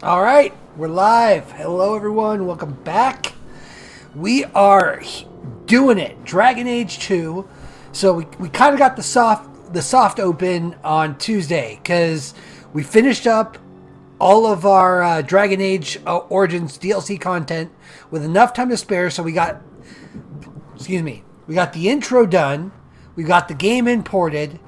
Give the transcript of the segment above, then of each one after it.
All right, we're live. Hello, everyone. Welcome back. We are doing it. Dragon Age 2. So we kind of got the soft open on Tuesday because we finished up all of our Dragon Age Origins DLC content with enough time to spare. So we got the intro done. We got the game imported.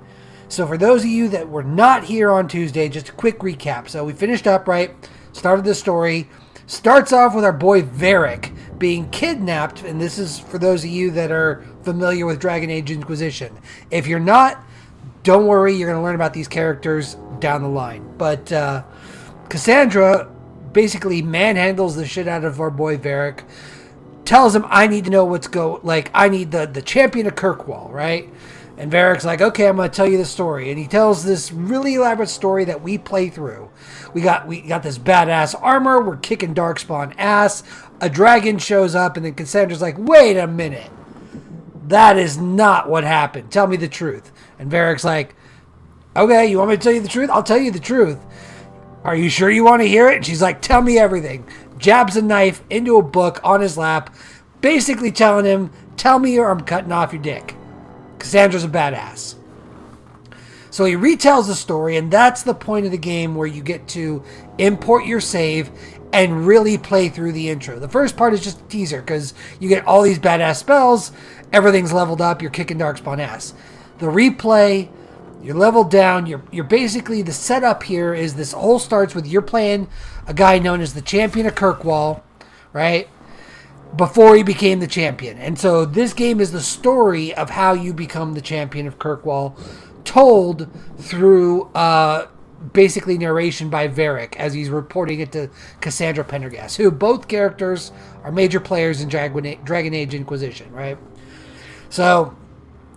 So for those of you that were not here on Tuesday, just a quick recap. So we finished up, right? Started the story. Starts off with our boy Varric being kidnapped. And this is for those of you that are familiar with Dragon Age Inquisition. If you're not, don't worry. You're going to learn about these characters down the line. But Cassandra basically manhandles the shit out of our boy Varric. Tells him, I need to know I need the champion of Kirkwall, right? And Varric's like, okay, I'm going to tell you the story. And he tells this really elaborate story that we play through. We got this badass armor. We're kicking Darkspawn ass. A dragon shows up, and then Cassandra's like, wait a minute. That is not what happened. Tell me the truth. And Varric's like, okay, you want me to tell you the truth? I'll tell you the truth. Are you sure you want to hear it? And she's like, tell me everything. Jabs a knife into a book on his lap, basically telling him, tell me or I'm cutting off your dick. Cassandra's a badass. So he retells the story, and that's the point of the game where you get to import your save and really play through the intro. The first part is just a teaser because you get all these badass spells, everything's leveled up, you're kicking Darkspawn ass. The replay, you're leveled down, you're basically, the setup here is this whole starts with you're playing a guy known as the Champion of Kirkwall, right? Before he became the champion. And so this game is the story of how you become the champion of Kirkwall, told through basically narration by Varric as he's reporting it to Cassandra Pendergast, who both characters are major players in Dragon Age Inquisition, right? So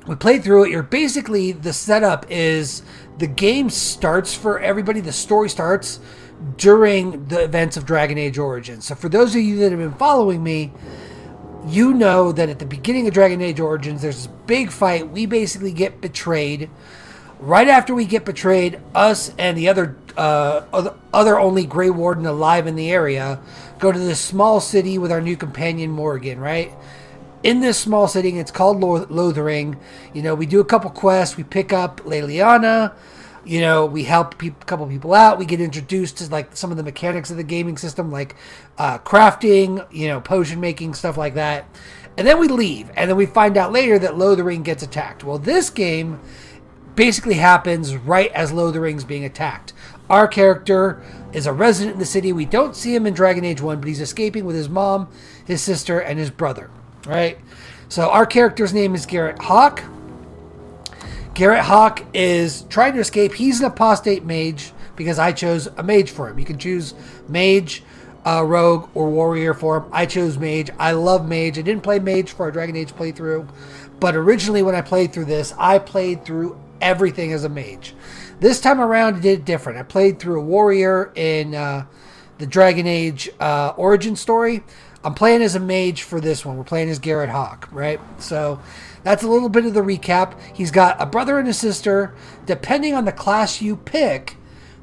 we played through it. You're basically, the setup is the game starts for everybody. The story starts during the events of Dragon Age Origins. So for those of you that have been following me, you know that at the beginning of Dragon Age Origins, there's this big fight. We basically get betrayed. Right after we get betrayed, us and the other only Grey Warden alive in the area go to this small city with our new companion Morrigan, right? In this small city, it's called Lothering. You know, we do a couple quests. We pick up Leliana. You know, we help a couple people out. We get introduced to like some of the mechanics of the gaming system, like crafting, you know, potion making, stuff like that. And then we leave. And then we find out later that Lothering gets attacked. Well, this game basically happens right as Lothering's being attacked. Our character is a resident in the city. We don't see him in Dragon Age 1, but he's escaping with his mom, his sister, and his brother, right? So our character's name is Garret Hawke. Garret Hawke is trying to escape. He's an apostate mage because I chose a mage for him. You can choose mage, rogue, or warrior for him. I chose mage. I love mage. I didn't play mage for a Dragon Age playthrough, but originally when I played through this, I played through everything as a mage. This time around, I did it different. I played through a warrior in the Dragon Age origin story. I'm playing as a mage for this one. We're playing as Garret Hawke, right? So that's a little bit of the recap. He's got a brother and a sister. Depending on the class you pick,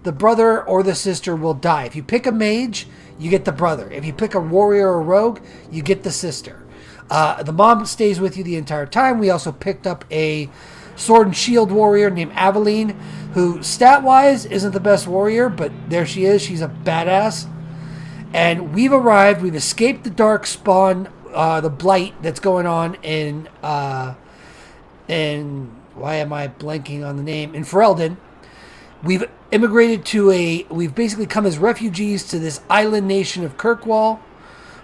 the brother or the sister will die. If you pick a mage, you get the brother. If you pick a warrior or rogue, you get the sister. The mom stays with you the entire time. We also picked up a sword and shield warrior named Aveline, who stat-wise isn't the best warrior, but there she is. She's a badass. And we've arrived. We've escaped the Darkspawn, the blight that's going on in why am I blanking on the name? In Ferelden. We've immigrated we've basically come as refugees to this island nation of Kirkwall,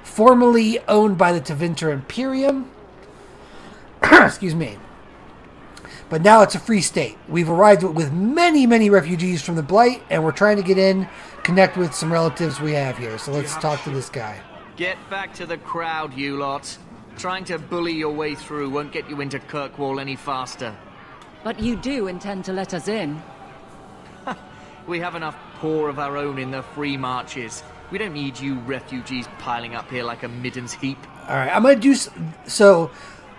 formerly owned by the Tevinter Imperium. Excuse me. But now it's a free state. We've arrived with many, many refugees from the Blight, and we're trying to get in, connect with some relatives we have here. So let's talk to this guy. Get back to the crowd, you lot. Trying to bully your way through won't get you into Kirkwall any faster. But you do intend to let us in? We have enough poor of our own in the free marches. We don't need you refugees piling up here like a middens heap. All right, I'm going to do... So,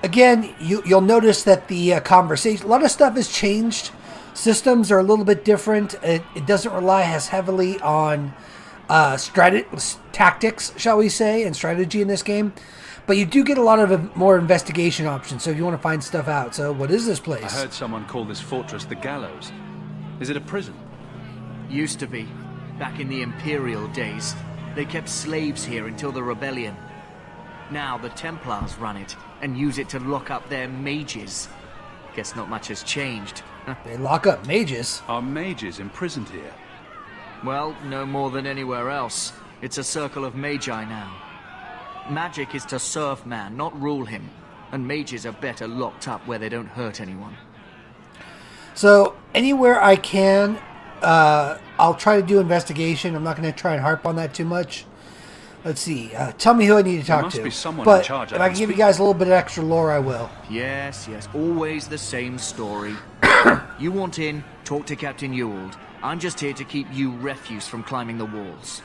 again, you'll notice that the conversation... A lot of stuff has changed. Systems are a little bit different. It doesn't rely as heavily on tactics, shall we say, and strategy in this game. But you do get a lot of more investigation options, so if you want to find stuff out. So what is this place? I heard someone call this fortress the Gallows. Is it a prison? Used to be. Back in the Imperial days. They kept slaves here until the rebellion. Now the Templars run it and use it to lock up their mages. Guess not much has changed. They lock up mages. Are mages imprisoned here? Well, no more than anywhere else. It's a circle of magi now. Magic is to serve man, not rule him. And mages are better locked up where they don't hurt anyone. So, anywhere I can, I'll try to do investigation. I'm not going to try and harp on that too much. Let's see. Tell me who I need to talk There must to. be someone but in charge if I can give you guys a little bit of extra lore, I will. Yes, always the same story. You want in, talk to Captain Ewald. I'm just here to keep you refuse from climbing the walls.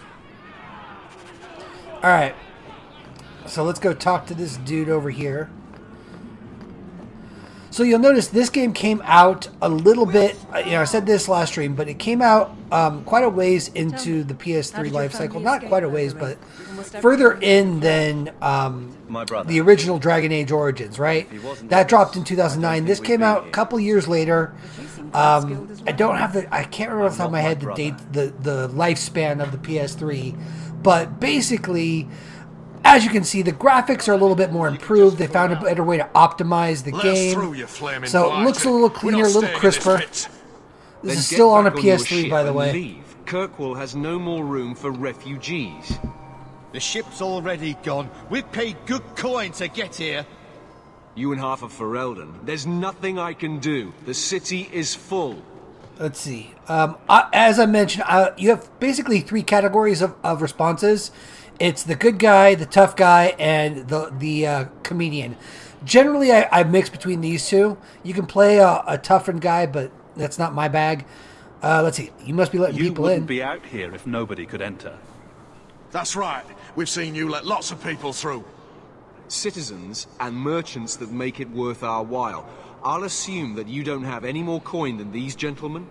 Alright. So let's go talk to this dude over here. So you'll notice this game came out a little bit, I said this last stream, but it came out quite a ways into the PS3 life cycle. Not quite a ways, but further in than the original Dragon Age Origins, right? That dropped in 2009. This came out a couple years later. I can't remember off the top of my head the date, the lifespan of the PS3, but basically, as you can see, the graphics are a little bit more improved. They found a better way to optimize the game. So it looks a little cleaner, a little crisper. This is still on a PS3, by the way. Leave. Kirkwall has no more room for refugees. The ship's already gone. We've paid good coin to get here. You and half of Ferelden. There's nothing I can do. The city is full. Let's see. As I mentioned, you have basically three categories of responses. It's the good guy, the tough guy, and the comedian. Generally, I mix between these two. You can play a toughened guy, but that's not my bag. Let's see. You must be letting people in. You wouldn't be out here if nobody could enter. That's right. We've seen you let lots of people through. Citizens and merchants that make it worth our while. I'll assume that you don't have any more coin than these gentlemen.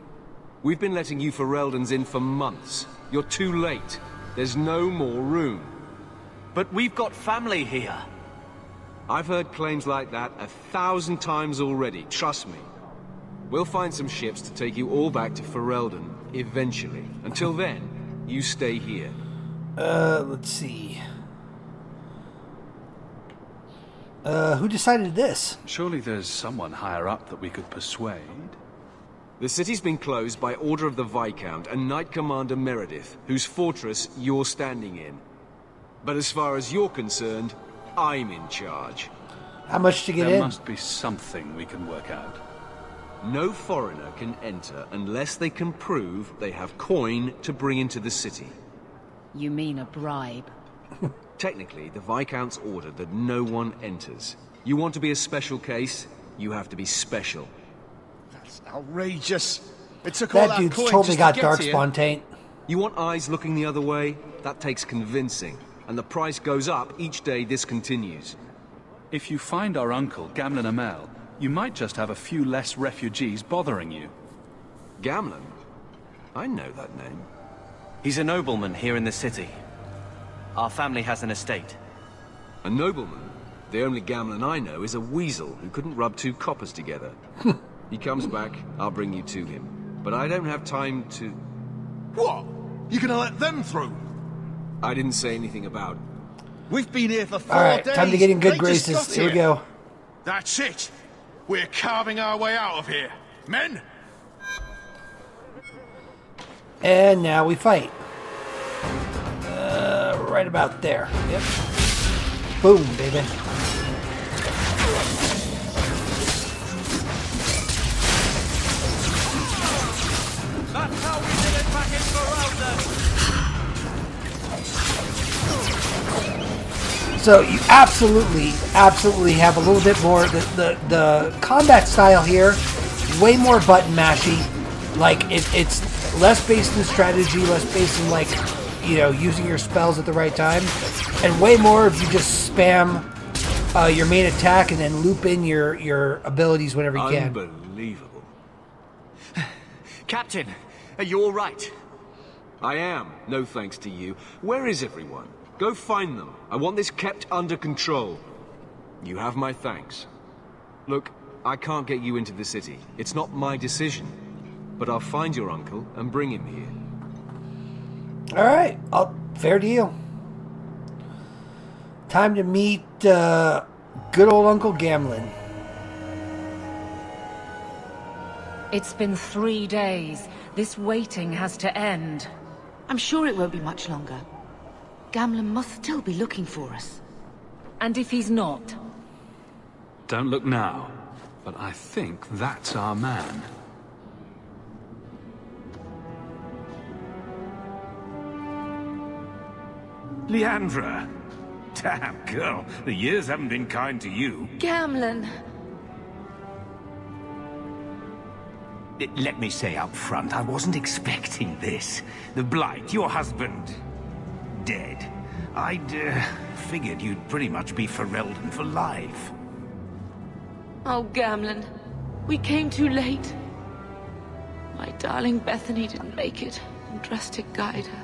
We've been letting you Fereldans in for months. You're too late. There's no more room. But we've got family here. I've heard claims like that 1,000 times already, trust me. We'll find some ships to take you all back to Ferelden, eventually. Until then, you stay here. Let's see. Who decided this? Surely there's someone higher up that we could persuade. The city's been closed by order of the Viscount and Knight Commander Meredith, whose fortress you're standing in. But as far as you're concerned, I'm in charge. How much to get in? There must be something we can work out. No foreigner can enter unless they can prove they have coin to bring into the city. You mean a bribe? Technically, the Viscount's ordered that no one enters. You want to be a special case, you have to be special. That's outrageous. It took all That that dude's coin totally just got to get dark here. spontaneity. You want eyes looking the other way? That takes convincing. And the price goes up each day this continues. If you find our uncle, Gamlen Amel, you might just have a few less refugees bothering you. Gamlen? I know that name. He's a nobleman here in the city. Our family has an estate. A nobleman? The only Gamlen I know is a weasel who couldn't rub two coppers together. He comes back, I'll bring you to him. But I don't have time to... What? You gonna let them through? I didn't say anything about... We've been here for 4 Alright, days. time to get in good They just graces. got Here we go. That's it. We're carving our way out of here. Men? And now we fight. Right about there. Yep. Boom, baby. That's how we did it back in Ferelden! So you absolutely have a little bit more. The combat style here, way more button mashy. Like it's less based in strategy, less based in like, using your spells at the right time, and way more if you just spam your main attack and then loop in your abilities whenever you can. Unbelievable. Captain, are you all right? I am, no thanks to you. Where is everyone? Go find them. I want this kept under control. You have my thanks. Look, I can't get you into the city. It's not my decision. But I'll find your uncle and bring him here. Alright, fair deal. Time to meet good old Uncle Gamlin. It's been 3 days. This waiting has to end. I'm sure it won't be much longer. Gamlin must still be looking for us. And if he's not? Don't look now, but I think that's our man. Leandra! Damn, girl, the years haven't been kind to you. Gamlin! Let me say up front, I wasn't expecting this. The Blight, your husband, dead. I'd figured you'd pretty much be Ferelden for life. Oh, Gamlin. We came too late. My darling Bethany didn't make it, and Drastic guide her.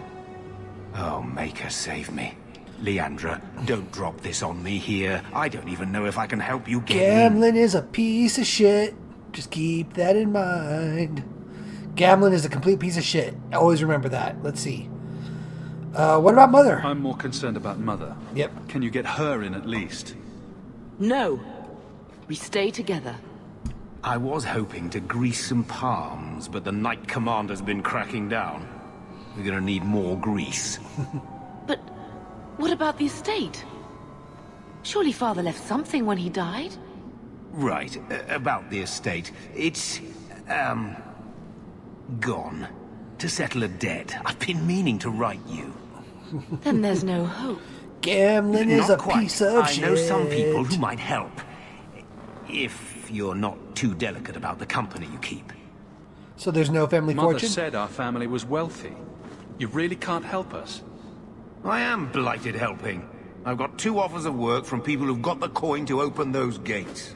Oh, make her save me. Leandra, don't drop this on me here. I don't even know if I can help you get in. Gamlin is a piece of shit. Just keep that in mind. Gamlin is a complete piece of shit. Always remember that. Let's see. What about Mother? I'm more concerned about Mother. Yep. Can you get her in at least? No. We stay together. I was hoping to grease some palms, but the Knight Commander's been cracking down. We're gonna need more grease. But what about the estate? Surely Father left something when he died? Right, about the estate. It's, gone. To settle a debt. I've been meaning to write you. Then there's no hope. Gamlin is a Not quite. piece of I shit. know some people who might help. If you're not too delicate about the company you keep. So there's no family Mother fortune? said our family was wealthy. You really can't help us. I am blighted helping. I've got 2 offers of work from people who've got the coin to open those gates.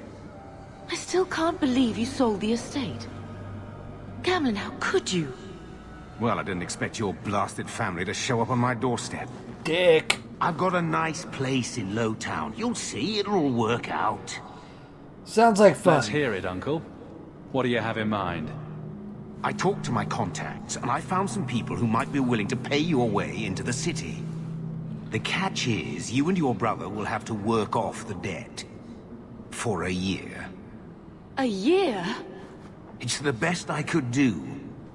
I still can't believe you sold the estate. Gamlin, how could you? Well, I didn't expect your blasted family to show up on my doorstep. Dick. I've got a nice place in Lowtown. You'll see, it'll all work out. Sounds like fun. Let's hear it, Uncle. What do you have in mind? I talked to my contacts, and I found some people who might be willing to pay your way into the city. The catch is, you and your brother will have to work off the debt. For a year. A year? It's the best I could do.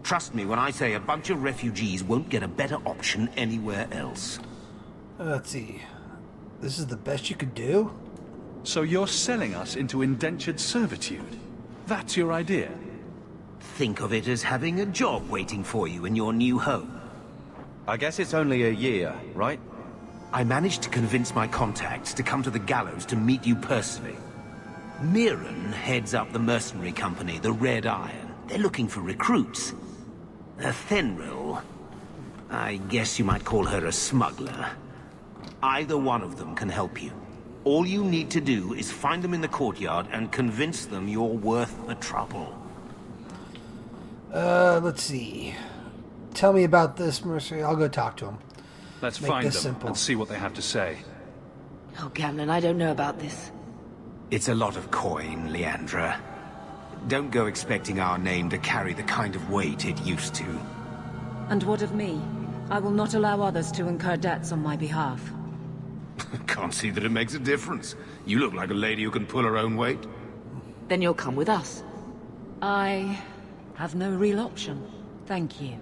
Trust me when I say a bunch of refugees won't get a better option anywhere else. Let's see. This is the best you could do? So you're selling us into indentured servitude? That's your idea? Think of it as having a job waiting for you in your new home. I guess it's only a year, right? I managed to convince my contacts to come to the gallows to meet you personally. Mirren heads up the mercenary company, the Red Iron. They're looking for recruits. Thenril, I guess you might call her a smuggler. Either one of them can help you. All you need to do is find them in the courtyard and convince them you're worth the trouble. Let's see. Tell me about this mercenary. I'll go talk to him. Let's Make find this them simple. and see what they have to say. Oh, Gamlin, I don't know about this. It's a lot of coin, Leandra. Don't go expecting our name to carry the kind of weight it used to. And what of me? I will not allow others to incur debts on my behalf. Can't see that it makes a difference. You look like a lady who can pull her own weight. Then you'll come with us. I have no real option. Thank you.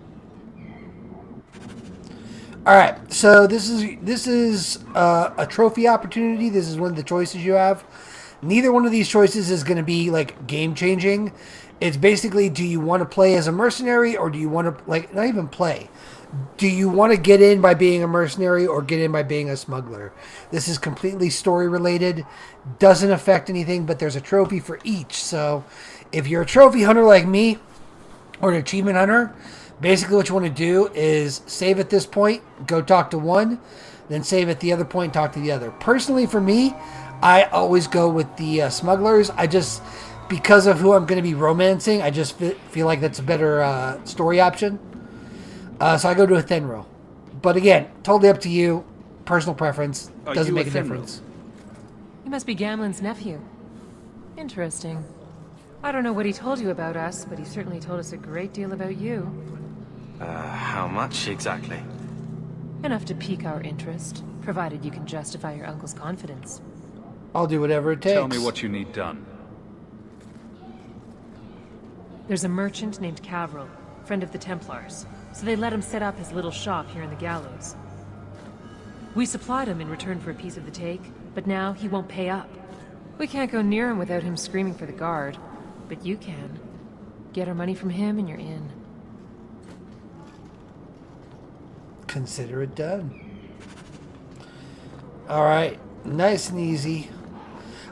All right, so this is a trophy opportunity. This is one of the choices you have. Neither one of these choices is going to be like game changing. It's basically, do you want to play as a mercenary, or do you want to like not even play? Do you want to get in by being a mercenary or get in by being a smuggler? This is completely story related. Doesn't affect anything, but there's a trophy for each. So if you're a trophy hunter like me or an achievement hunter, basically what you want to do is save at this point, go talk to one, then save at the other point, talk to the other. Personally, for me, I always go with the smugglers. I just, because of who I'm going to be romancing, I just feel like that's a better story option. So I go to Athenril. But again, totally up to you. Personal preference. Are Doesn't you make a Athenril? difference. He must be Gamlen's nephew. Interesting. I don't know what he told you about us, but he certainly told us a great deal about you. How much exactly? Enough to pique our interest, provided you can justify your uncle's confidence. I'll do whatever it takes. Tell me what you need done. There's a merchant named Cavril, friend of the Templars, so they let him set up his little shop here in the gallows. We supplied him in return for a piece of the take, but now he won't pay up. We can't go near him without him screaming for the guard, but you can. Get our money from him and you're in. Consider it done. Alright, nice and easy.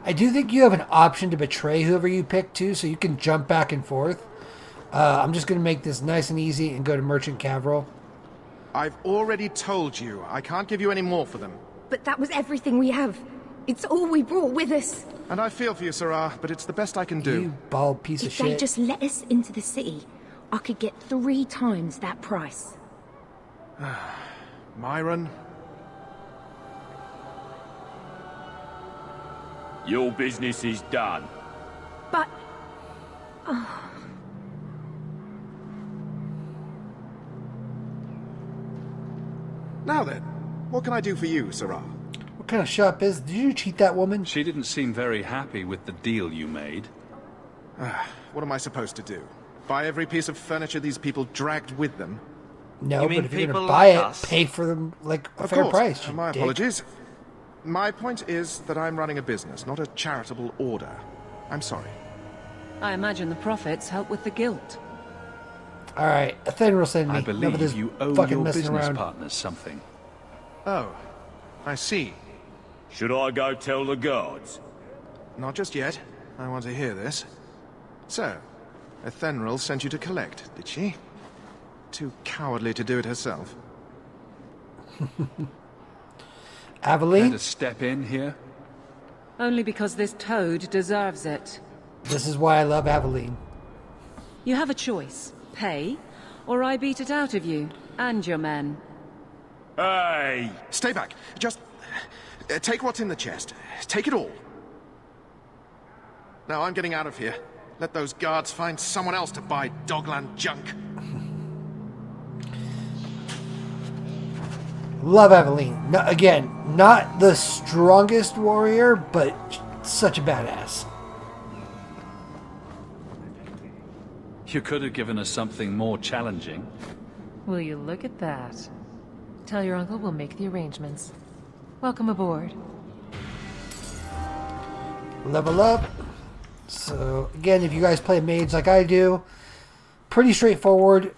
I do think you have an option to betray whoever you pick too, so you can jump back and forth. I'm just going to make this nice and easy and go to Merchant Cavril. I've already told you, I can't give you any more for them. But that was everything we have. It's all we brought with us. And I feel for you, Sirrah, but it's the best I can do. You bald piece of If they shit. just let us into the city, I could get 3 times that price. Myron? Your business is done. But... Now then, what can I do for you, Sirrah? What kind of shop is... Did you cheat that woman? She didn't seem very happy with the deal you made. What am I supposed to do? Buy every piece of furniture these people dragged with them? No, You but mean if you're going to people buy like it, us? pay for them like a Of fair course. price. you My dick. apologies. My point is that I'm running a business, not a charitable order. I'm sorry. I imagine the profits help with the guilt. Alright, Athenril send me. I Enough of believe this you owe fucking your messing business around. partners something. Oh, I see. Should I go tell the guards? Not just yet. I want to hear this. So, Athenril sent you to collect, did she? Too cowardly to do it herself. Care Aveline, to step in here? Only because this toad deserves it. this is why I love Aveline. You have a choice. Pay, or I beat it out of you, and your men. Hey! Stay back. Just take what's in the chest. Take it all. Now I'm getting out of here. Let those guards find someone else to buy Dogland junk. Love Aveline. No, again, not the strongest warrior, but such a badass. You could have given us something more challenging. Will you look at that? Tell your uncle we'll make the arrangements. Welcome aboard. Level up. So, again, if you guys play mage like I do, pretty straightforward.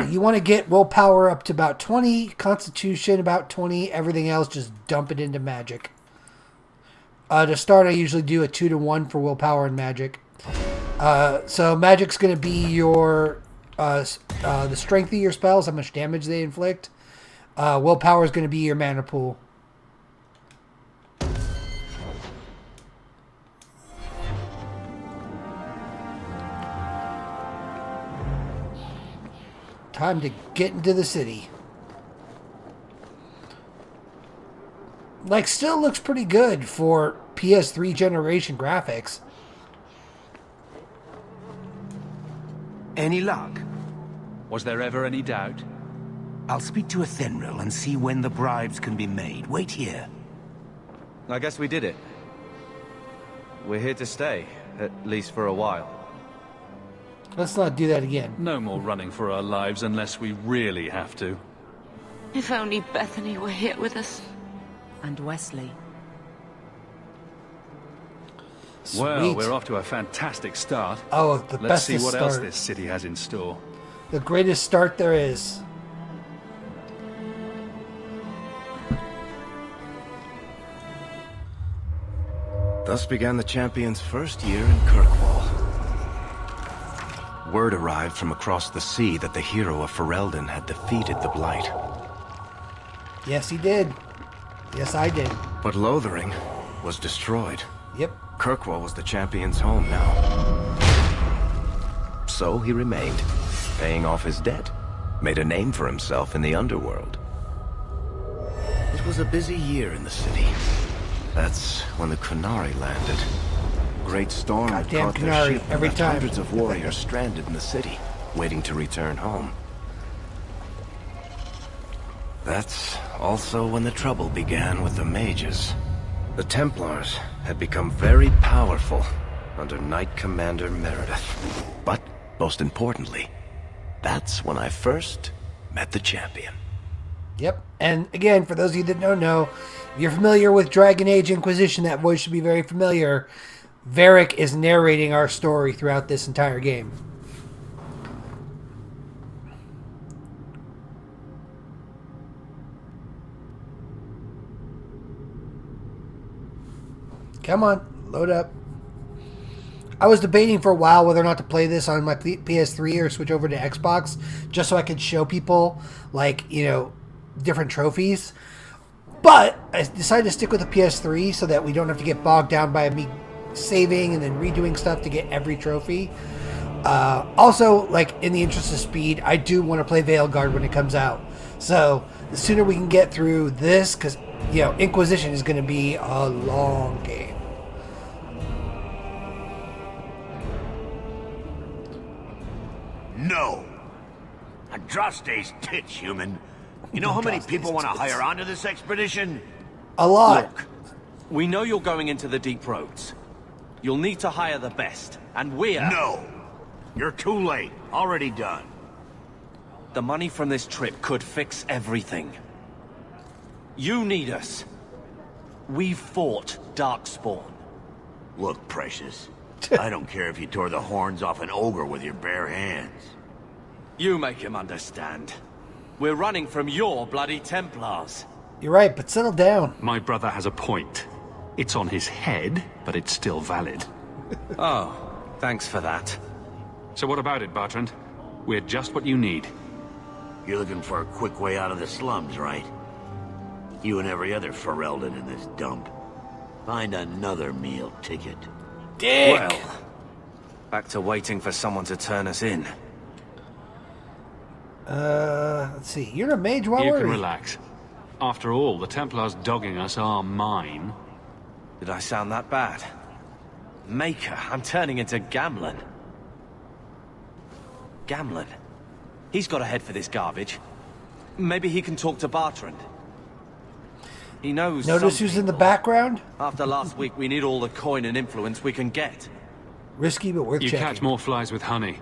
You want to get willpower up to about 20, constitution about 20, everything else just dump it into magic. To start, I usually do a 2-to-1 for willpower and magic. So magic's going to be your the strength of your spells, how much damage they inflict. Willpower is going to be your mana pool. Time to get into the city. Like, still looks pretty good for PS3 generation graphics. Any luck? Was there ever any doubt? I'll speak to Athenril and see when the bribes can be made. Wait here. I guess we did it. We're here to stay, at least for a while. Let's not do that again. No more running for our lives unless we really have to. If only Bethany were here with us. And Wesley. Well, Sweet. we're off to a fantastic start. Oh, the Let's see bestest what else start. this city has in store. The greatest start there is. Thus began the champion's first year in Kirkwall. Word arrived from across the sea that the hero of Ferelden had defeated the Blight. Yes, he did. Yes, I did. But Lothering was destroyed. Yep. Kirkwall was the champion's home now. So he remained, paying off his debt made a name for himself in the underworld. It was a busy year in the city. That's when the Kunari landed. Great storm had Goddamn caught their Kunari, ship and every left time. hundreds of warriors stranded in the city, waiting to return home. That's also when the trouble began with the mages. The Templars had become very powerful under Knight Commander Meredith. But, most importantly, that's when I first met the champion. Yep. And again, for those of you that don't know, if you're familiar with Dragon Age Inquisition, that voice should be very familiar. Varric is narrating our story throughout this entire game. Come on, load up. I was debating for a while whether or not to play this on my PS3 or switch over to Xbox, just so I could show people, like, you know, different trophies. But I decided to stick with the PS3 so that we don't have to get bogged down by me saving and then redoing stuff to get every trophy. Also, like, in the interest of speed, I do want to play Veilguard when it comes out. So the sooner we can get through this, because, you know, Inquisition is going to be a long game. No. Andraste's tits, human. You know how many people want to hire onto this expedition? A lot. Look, we know you're going into the deep roads. You'll need to hire the best, and we're... No. You're too late. Already done. The money from this trip could fix everything. You need us. We fought Darkspawn. Look, Precious. I don't care if you tore the horns off an ogre with your bare hands. You make him understand. We're running from your bloody Templars. You're right, but settle down. My brother has a point. It's on his head, but it's still valid. Oh, thanks for that. So what about it, Bertrand? We're just what you need. You're looking for a quick way out of the slums, right? You and every other Ferelden in this dump. Find another meal ticket. Dick! Well, back to waiting for someone to turn us in. Let's see. You're a mage, why You worry? can relax. After all, the Templars dogging us are mine. Did I sound that bad? Maker, I'm turning into Gamlen. Gamlen? He's got a head for this garbage. Maybe he can talk to Bertrand. He knows. Notice who's in the background? After last week, we need all the coin and influence we can get. Risky, but worth You checking. catch more flies with honey.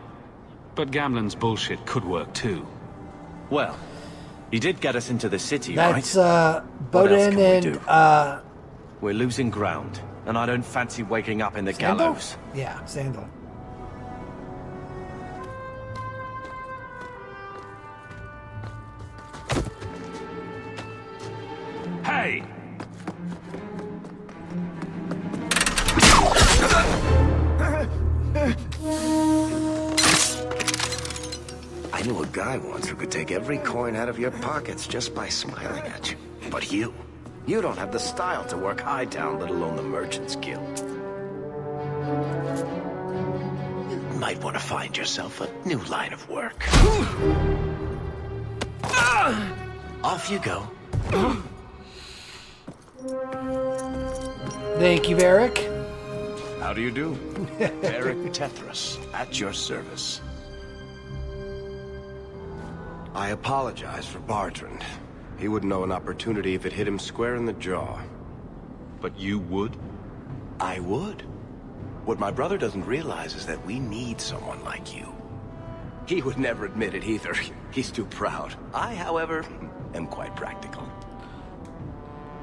But Gamlen's bullshit could work too. Well, he did get us into the city, That's, right? Bodin and, We're losing ground, and I don't fancy waking up in the Sandal? gallows. Yeah, Sandal. Hey! I knew a guy once who could take every coin out of your pockets just by smiling at you. But you don't have the style to work Hightown, let alone the Merchants Guild. You might want to find yourself a new line of work. Off you go. Thank you, Varric. How do you do? Eric Tethras, at your service. I apologize for Bertrand. He wouldn't know an opportunity if it hit him square in the jaw. But you would? I would. What my brother doesn't realize is that we need someone like you. He would never admit it either. He's too proud. I, however, am quite practical.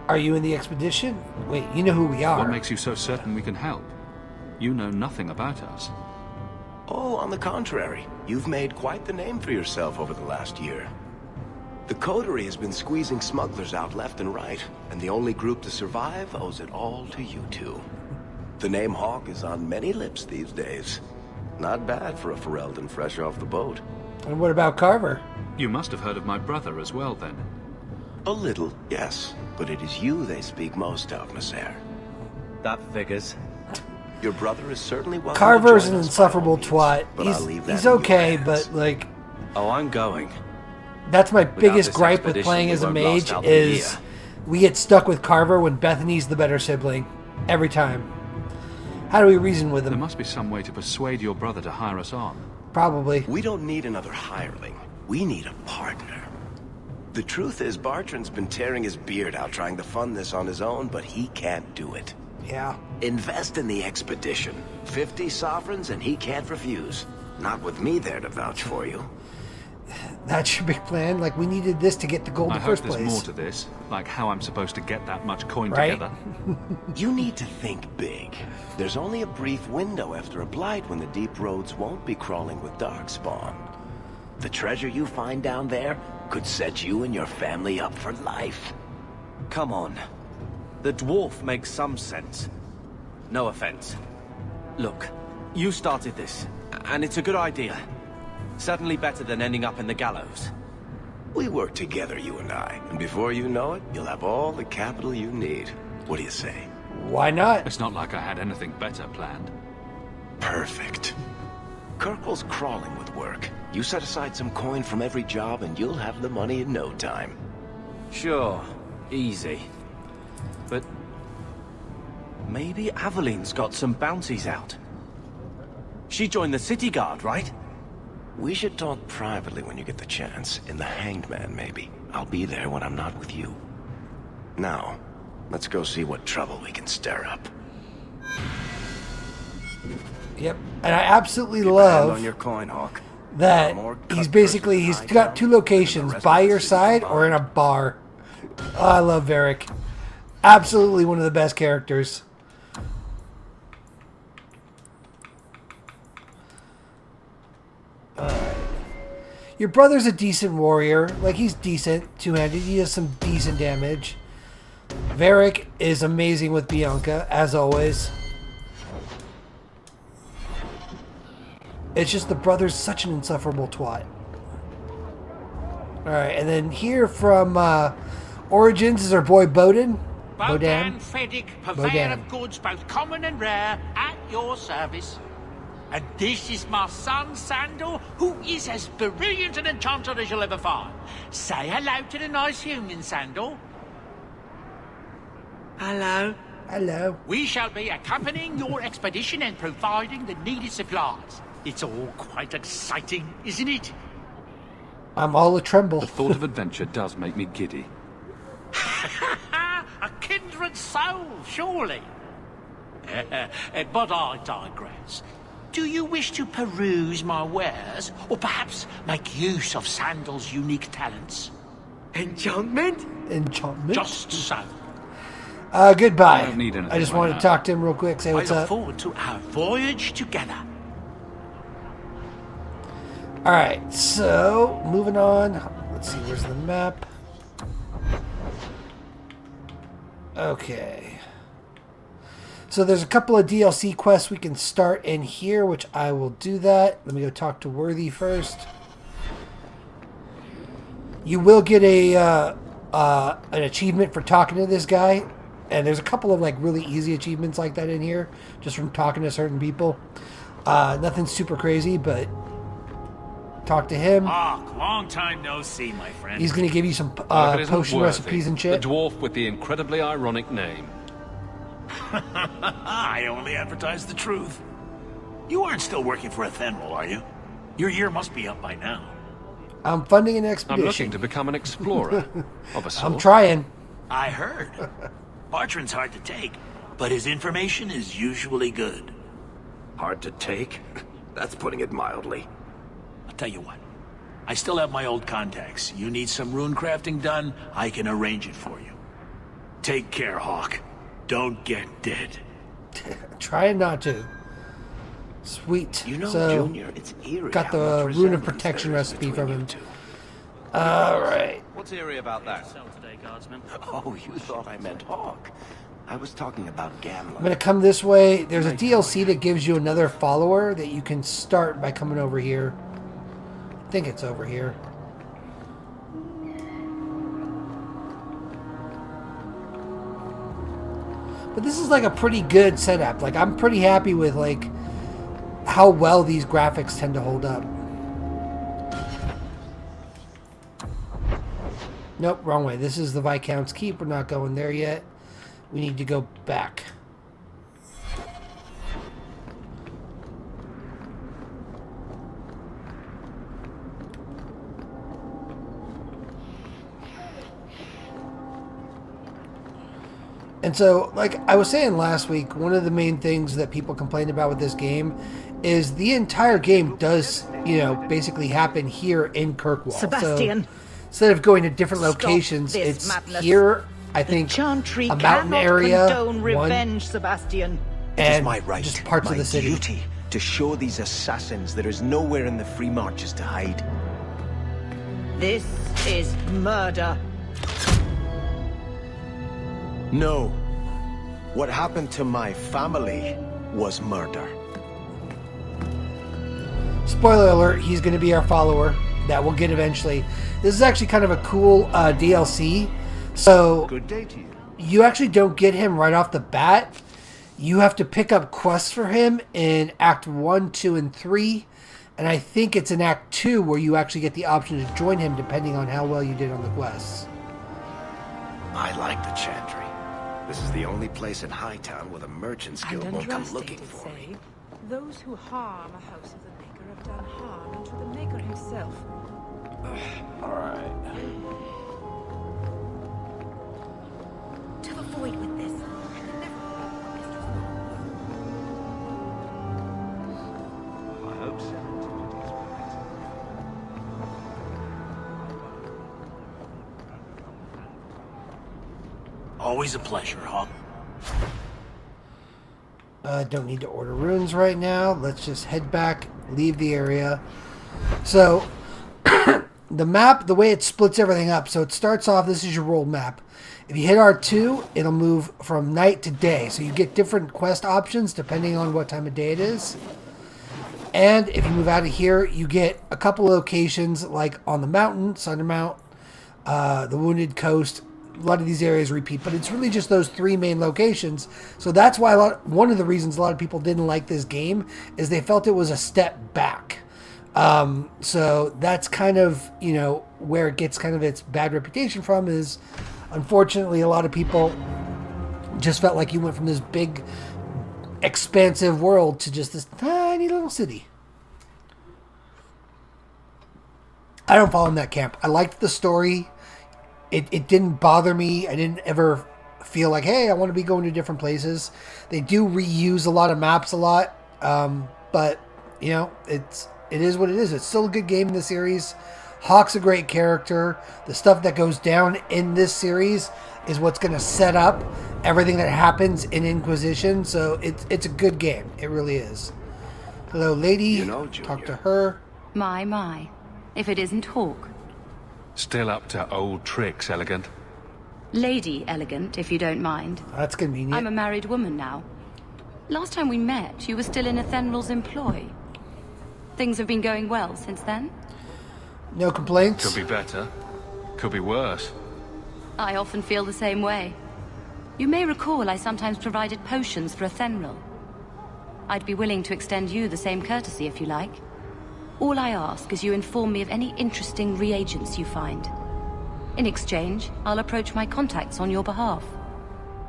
Are you in the expedition? Wait, you know who we are. What makes you so certain we can help? You know nothing about us. Oh, on the contrary. You've made quite the name for yourself over the last year. The Coterie has been squeezing smugglers out left and right, and the only group to survive owes it all to you two. The name Hawke is on many lips these days. Not bad for a Ferelden fresh off the boat. And what about Carver? You must have heard of my brother as well, then. A little, yes. But it is you they speak most of, Messer. That figures. Your brother is certainly welcome. Carver's to an join us insufferable by all means, twat. but I'll leave that He's in your okay, hands. but, like... Oh, I'm going. That's my Without biggest this gripe with expedition, playing we as a won't mage last out the is year. we get stuck with Carver when Bethany's the better sibling. Every time. How do we reason with There him? must be some way to persuade your brother to hire us on. Probably. We don't need another hireling. We need a partner. The truth is, Bartrand's been tearing his beard out trying to fund this on his own, but he can't do it. Yeah. Invest in the expedition. 50 sovereigns and he can't refuse. Not with me there to vouch for you. That's your big plan? Like, we needed this to get the gold in I the hope first there's place. more to this, like how I'm supposed to get that much coin Right? together. You need to think big. There's only a brief window after a blight when the deep roads won't be crawling with darkspawn. The treasure you find down there could set you and your family up for life. Come on. The dwarf makes some sense. No offense. Look, you started this, and it's a good idea. Certainly better than ending up in the gallows. We work together, you and I, and before you know it, you'll have all the capital you need. What do you say? Why not? It's not like I had anything better planned. Perfect. Kirkle's crawling with work. You set aside some coin from every job and you'll have the money in no time. Sure, easy. But maybe Aveline's got some bounties out. She joined the city guard, right? We should talk privately when you get the chance. In the Hanged Man, maybe. I'll be there when I'm not with you. Now, let's go see what trouble we can stir up. Yep. And I absolutely Keep a hand love on your coin, Hawke. that More he's cutthroats basically, in he's high got town two and the locations, rest by of the your city side combined. or in a bar. Oh, I love Varric. Absolutely one of the best characters. Your brother's a decent warrior. Like, he's decent, two-handed. He does some decent damage. Varric is amazing with Bianca, as always. It's just the brother's such an insufferable twat. Alright, and then here from Origins is our boy Bodan. Bodan Feddick, purveyor Bodan. of goods both common and rare, at your service. And this is my son, Sandal, who is as brilliant an enchanter as you'll ever find. Say hello to the nice human, Sandal. Hello. Hello. We shall be accompanying your expedition and providing the needed supplies. It's all quite exciting, isn't it? I'm all a tremble. The thought of adventure does make me giddy. A kindred soul, surely. But I digress. Do you wish to peruse my wares, or perhaps make use of Sandal's unique talents? Enchantment? Enchantment? Just so. Goodbye. I don't need anything I just right wanted now. to talk to him real quick, say what's I look up. forward to our voyage together. Alright, so moving on. Let's see, where's the map? Okay. So there's a couple of DLC quests we can start in here, which I will do that. Let me go talk to Worthy first. You will get an achievement for talking to this guy. And there's a couple of like really easy achievements like that in here, just from talking to certain people. Nothing super crazy, but talk to him. Hawke, long time no see, my friend. He's going to give you some Well, if it isn't potion worthy, recipes and shit. The dwarf with the incredibly ironic name. I only advertise the truth. You aren't still working for Athenril, are you? Your year must be up by now. I'm funding an I'm expedition. looking to become an explorer of a sort. I'm trying. I heard. Bartrand's hard to take, but his information is usually good. Hard to take? That's putting it mildly. I'll tell you what. I still have my old contacts. You need some rune crafting done, I can arrange it for you. Take care, Hawke. Don't get dead. Trying not to. Sweet. You know, so, Junior, it's eerie got how the much rune of resemblance protection there is recipe between from you him. two. Alright. What's eerie about that? Oh, you thought I meant Hawke. I was talking about gambling. I'm going to come this way. There's a DLC that gives you another follower that you can start by coming over here. I think it's over here. But this is like a pretty good setup. Like, I'm pretty happy with like how well these graphics tend to hold up. Nope, wrong way. This is the Viscount's Keep. We're not going there yet. We need to go back. And so, like I was saying last week, one of the main things that people complain about with this game is the entire game does, basically happen here in Kirkwall. Sebastian, so instead of going to different stop locations, this it's madness. here, I think, Chantry a mountain cannot area, condone revenge, Sebastian. It is and my right, just parts my of the city. duty, to show these assassins there is nowhere in the Free Marches to hide. This is murder. No. What happened to my family was murder. Spoiler alert, he's going to be our follower that we'll get eventually. This is actually kind of a cool DLC. So, Good day to you. You actually don't get him right off the bat. You have to pick up quests for him in Act 1, 2, and 3. And I think it's in Act 2 where you actually get the option to join him depending on how well you did on the quests. I like the Chantry. This is the only place in Hightown where the Merchants Guild won't come looking for me. Those who harm a house of the Maker have done harm unto the Maker himself. Alright. To the void with this. I hope so. Always a pleasure, Hawke. Don't need to order runes right now. Let's just head back, leave the area. So, the map, the way it splits everything up, so it starts off, this is your world map. If you hit R2, it'll move from night to day. So you get different quest options depending on what time of day it is. And if you move out of here, you get a couple locations like on the mountain, Sundermount, the Wounded Coast. A lot of these areas repeat, but it's really just those three main locations. So that's why one of the reasons a lot of people didn't like this game is they felt it was a step back. So that's kind of, where it gets kind of its bad reputation from is, unfortunately, a lot of people just felt like you went from this big, expansive world to just this tiny little city. I don't fall in that camp. I liked the story. It didn't bother me. I didn't ever feel like, hey, I want to be going to different places. They do reuse a lot of maps a lot. But, it is what it is. It's still a good game in the series. Hawke's a great character. The stuff that goes down in this series is what's going to set up everything that happens in Inquisition. So it's a good game. It really is. Hello, lady. Talk to her. My. If it isn't Hawke. Still up to old tricks, Elegant. Lady Elegant, if you don't mind. That's convenient. I'm a married woman now. Last time we met, you were still in Ethenral's employ. Things have been going well since then? No complaints? Could be better. Could be worse. I often feel the same way. You may recall I sometimes provided potions for Ethenral. I'd be willing to extend you the same courtesy if you like. All I ask is you inform me of any interesting reagents you find. In exchange, I'll approach my contacts on your behalf.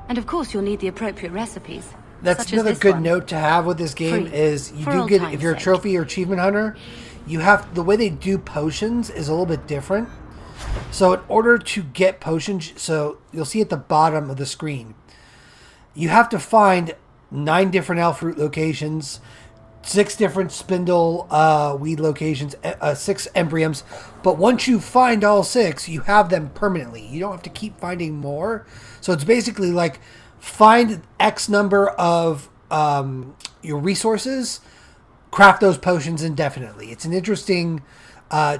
And of course you'll need the appropriate recipes. That's another good note to have with this game is you do get, if you're a trophy or achievement hunter, you have, the way they do potions is a little bit different. So in order to get potions, so you'll see at the bottom of the screen, you have to find 9 different elf root locations, 6 different spindle weed locations, 6 embryums. But once you find all 6, you have them permanently. You don't have to keep finding more. So it's basically like find X number of your resources, craft those potions indefinitely. It's an interesting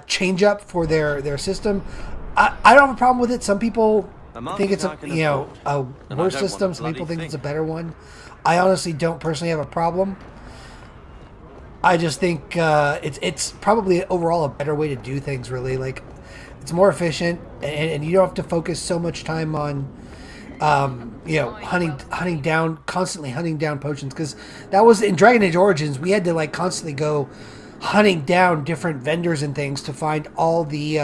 change up for their system. I don't have a problem with it. Some people think it's a worse system. Some people think it's a better one. I honestly don't personally have a problem. I just think it's probably overall a better way to do things, really. Like, it's more efficient, and you don't have to focus so much time on, constantly hunting down potions. Because that was in Dragon Age Origins, we had to constantly go hunting down different vendors and things to find all the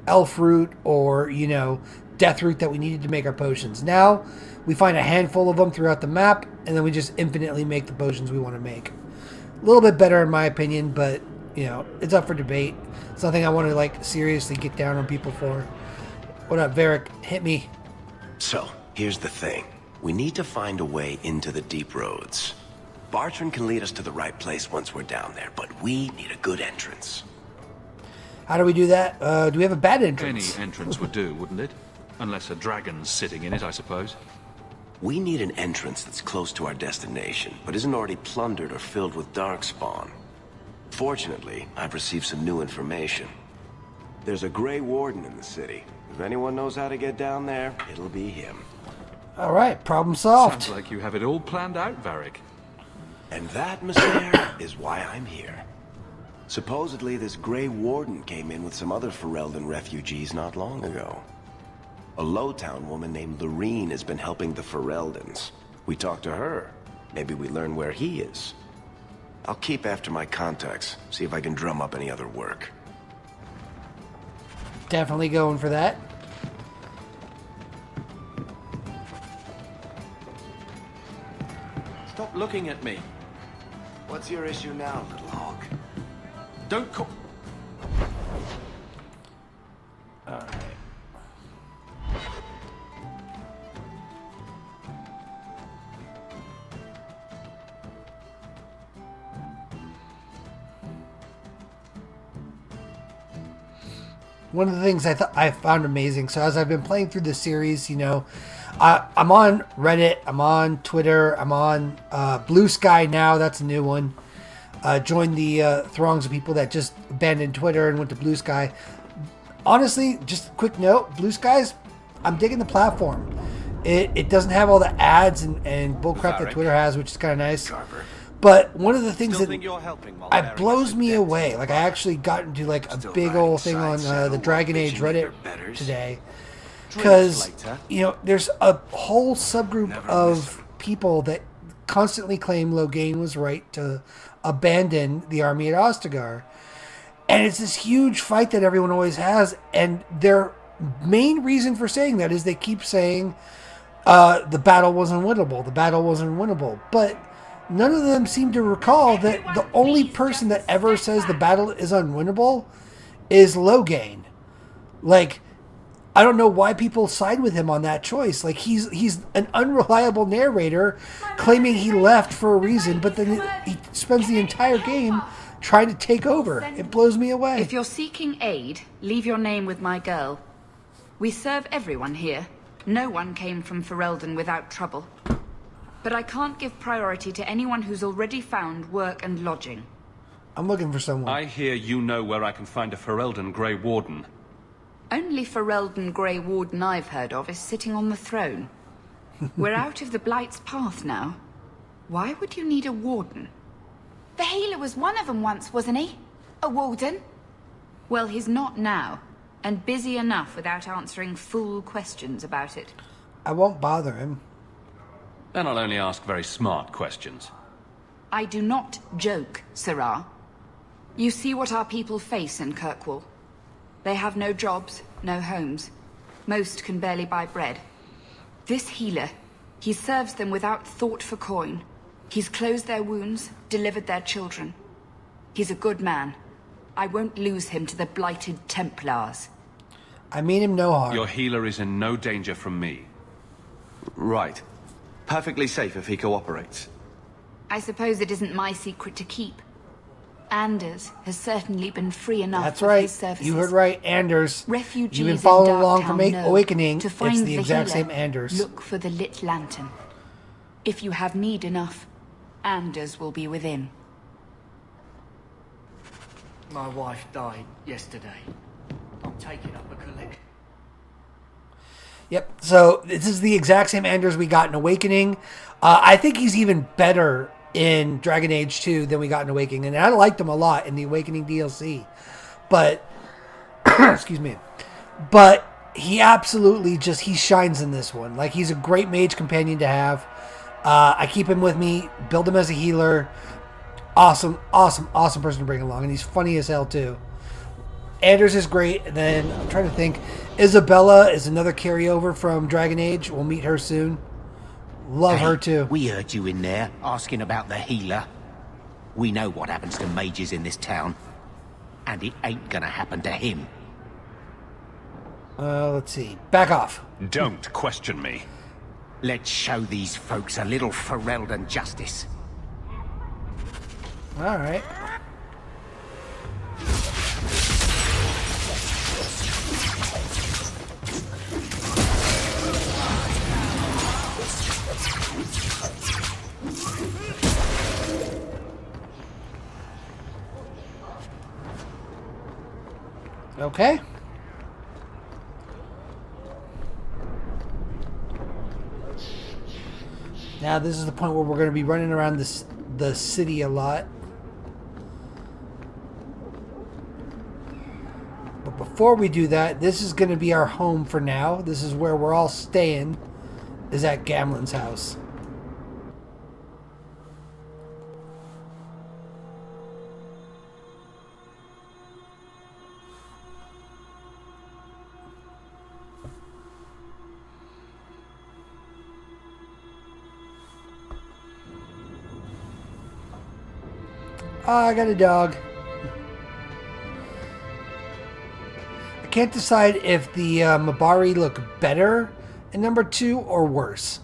elf root or, death root that we needed to make our potions. Now, we find a handful of them throughout the map, and then we just infinitely make the potions we want to make. A little bit better in my opinion, but, it's up for debate. It's nothing I want to, seriously get down on people for. What up, Varric? Hit me. So, here's the thing. We need to find a way into the deep roads. Bartrand can lead us to the right place once we're down there, but we need a good entrance. How do we do that? Do we have a bad entrance? Any entrance would do, wouldn't it? Unless a dragon's sitting in it, I suppose. We need an entrance that's close to our destination, but isn't already plundered or filled with darkspawn. Fortunately, I've received some new information. There's a Grey Warden in the city. If anyone knows how to get down there, it'll be him. All right, problem solved. Sounds like you have it all planned out, Varric. And that, Monsieur, is why I'm here. Supposedly, this Grey Warden came in with some other Ferelden refugees not long ago. A Lowtown woman named Loreen has been helping the Fereldans. We talked to her. Maybe we learn where he is. I'll keep after my contacts, see if I can drum up any other work. Definitely going for that. Stop looking at me. What's your issue now, little hawk? Don't call... Alright. One of the things I found amazing, so as I've been playing through the series, I'm on Reddit, I'm on Twitter, I'm on Blue Sky now, that's a new one. Joined the throngs of people that just abandoned Twitter and went to Blue Sky. Honestly, just a quick note, Blue Skies, I'm digging the platform. It doesn't have all the ads and bullcrap that Twitter has, which is kind of nice. But one of the things that blows me away, I actually got into a big old thing on the Dragon Age Reddit today, because there's a whole subgroup of people that constantly claim Loghain was right to abandon the army at Ostagar, and it's this huge fight that everyone always has, and their main reason for saying that is they keep saying the battle was unwinnable, but none of them seem to recall that the only person that ever says the battle is unwinnable is Loghain. I don't know why people side with him on that choice. He's an unreliable narrator claiming he left for a reason, but then he spends the entire game trying to take over. It blows me away. If you're seeking aid, leave your name with my girl. We serve everyone here. No one came from Ferelden without trouble. But I can't give priority to anyone who's already found work and lodging. I'm looking for someone. I hear you know where I can find a Ferelden Grey Warden. Only Ferelden Grey Warden I've heard of is sitting on the throne. We're out of the Blight's path now. Why would you need a warden? The healer was one of them once, wasn't he? A warden? Well, he's not now, and busy enough without answering fool questions about it. I won't bother him. Then I'll only ask very smart questions. I do not joke, Sirrah. You see what our people face in Kirkwall. They have no jobs, no homes. Most can barely buy bread. This healer, he serves them without thought for coin. He's closed their wounds, delivered their children. He's a good man. I won't lose him to the blighted Templars. I mean him no harm. Your healer is in no danger from me. Right. Perfectly safe if he cooperates. I suppose it isn't my secret to keep. Anders has certainly been free enough. That's of right. his services. You heard right, Anders. Refugees You've been following in along from Darktown know Awakening. to find It's the exact healer, same Anders. Look for the lit lantern. If you have need enough, Anders will be within. My wife died yesterday. I'm taking up a collection. Yep. So this is the exact same Anders we got in Awakening. I think he's even better in Dragon Age 2 than we got in Awakening, and I liked him a lot in the Awakening DLC. But excuse me. But he absolutely he shines in this one. He's a great mage companion to have. I keep him with me, build him as a healer. Awesome person to bring along, and he's funny as hell too. Anders is great, and then I'm trying to think. Isabella is another carryover from Dragon Age. We'll meet her soon. Love her too. We heard you in there asking about the healer. We know what happens to mages in this town, and it ain't gonna happen to him. Let's see. Back off. Don't question me. Let's show these folks a little Ferelden justice. All right. Okay. Now this is the point where we're going to be running around the city a lot. But before we do that, this is going to be our home for now. This is where we're all staying, is at Gamlen's house. Oh, I got a dog. I can't decide if the Mabari look better in number 2 or worse.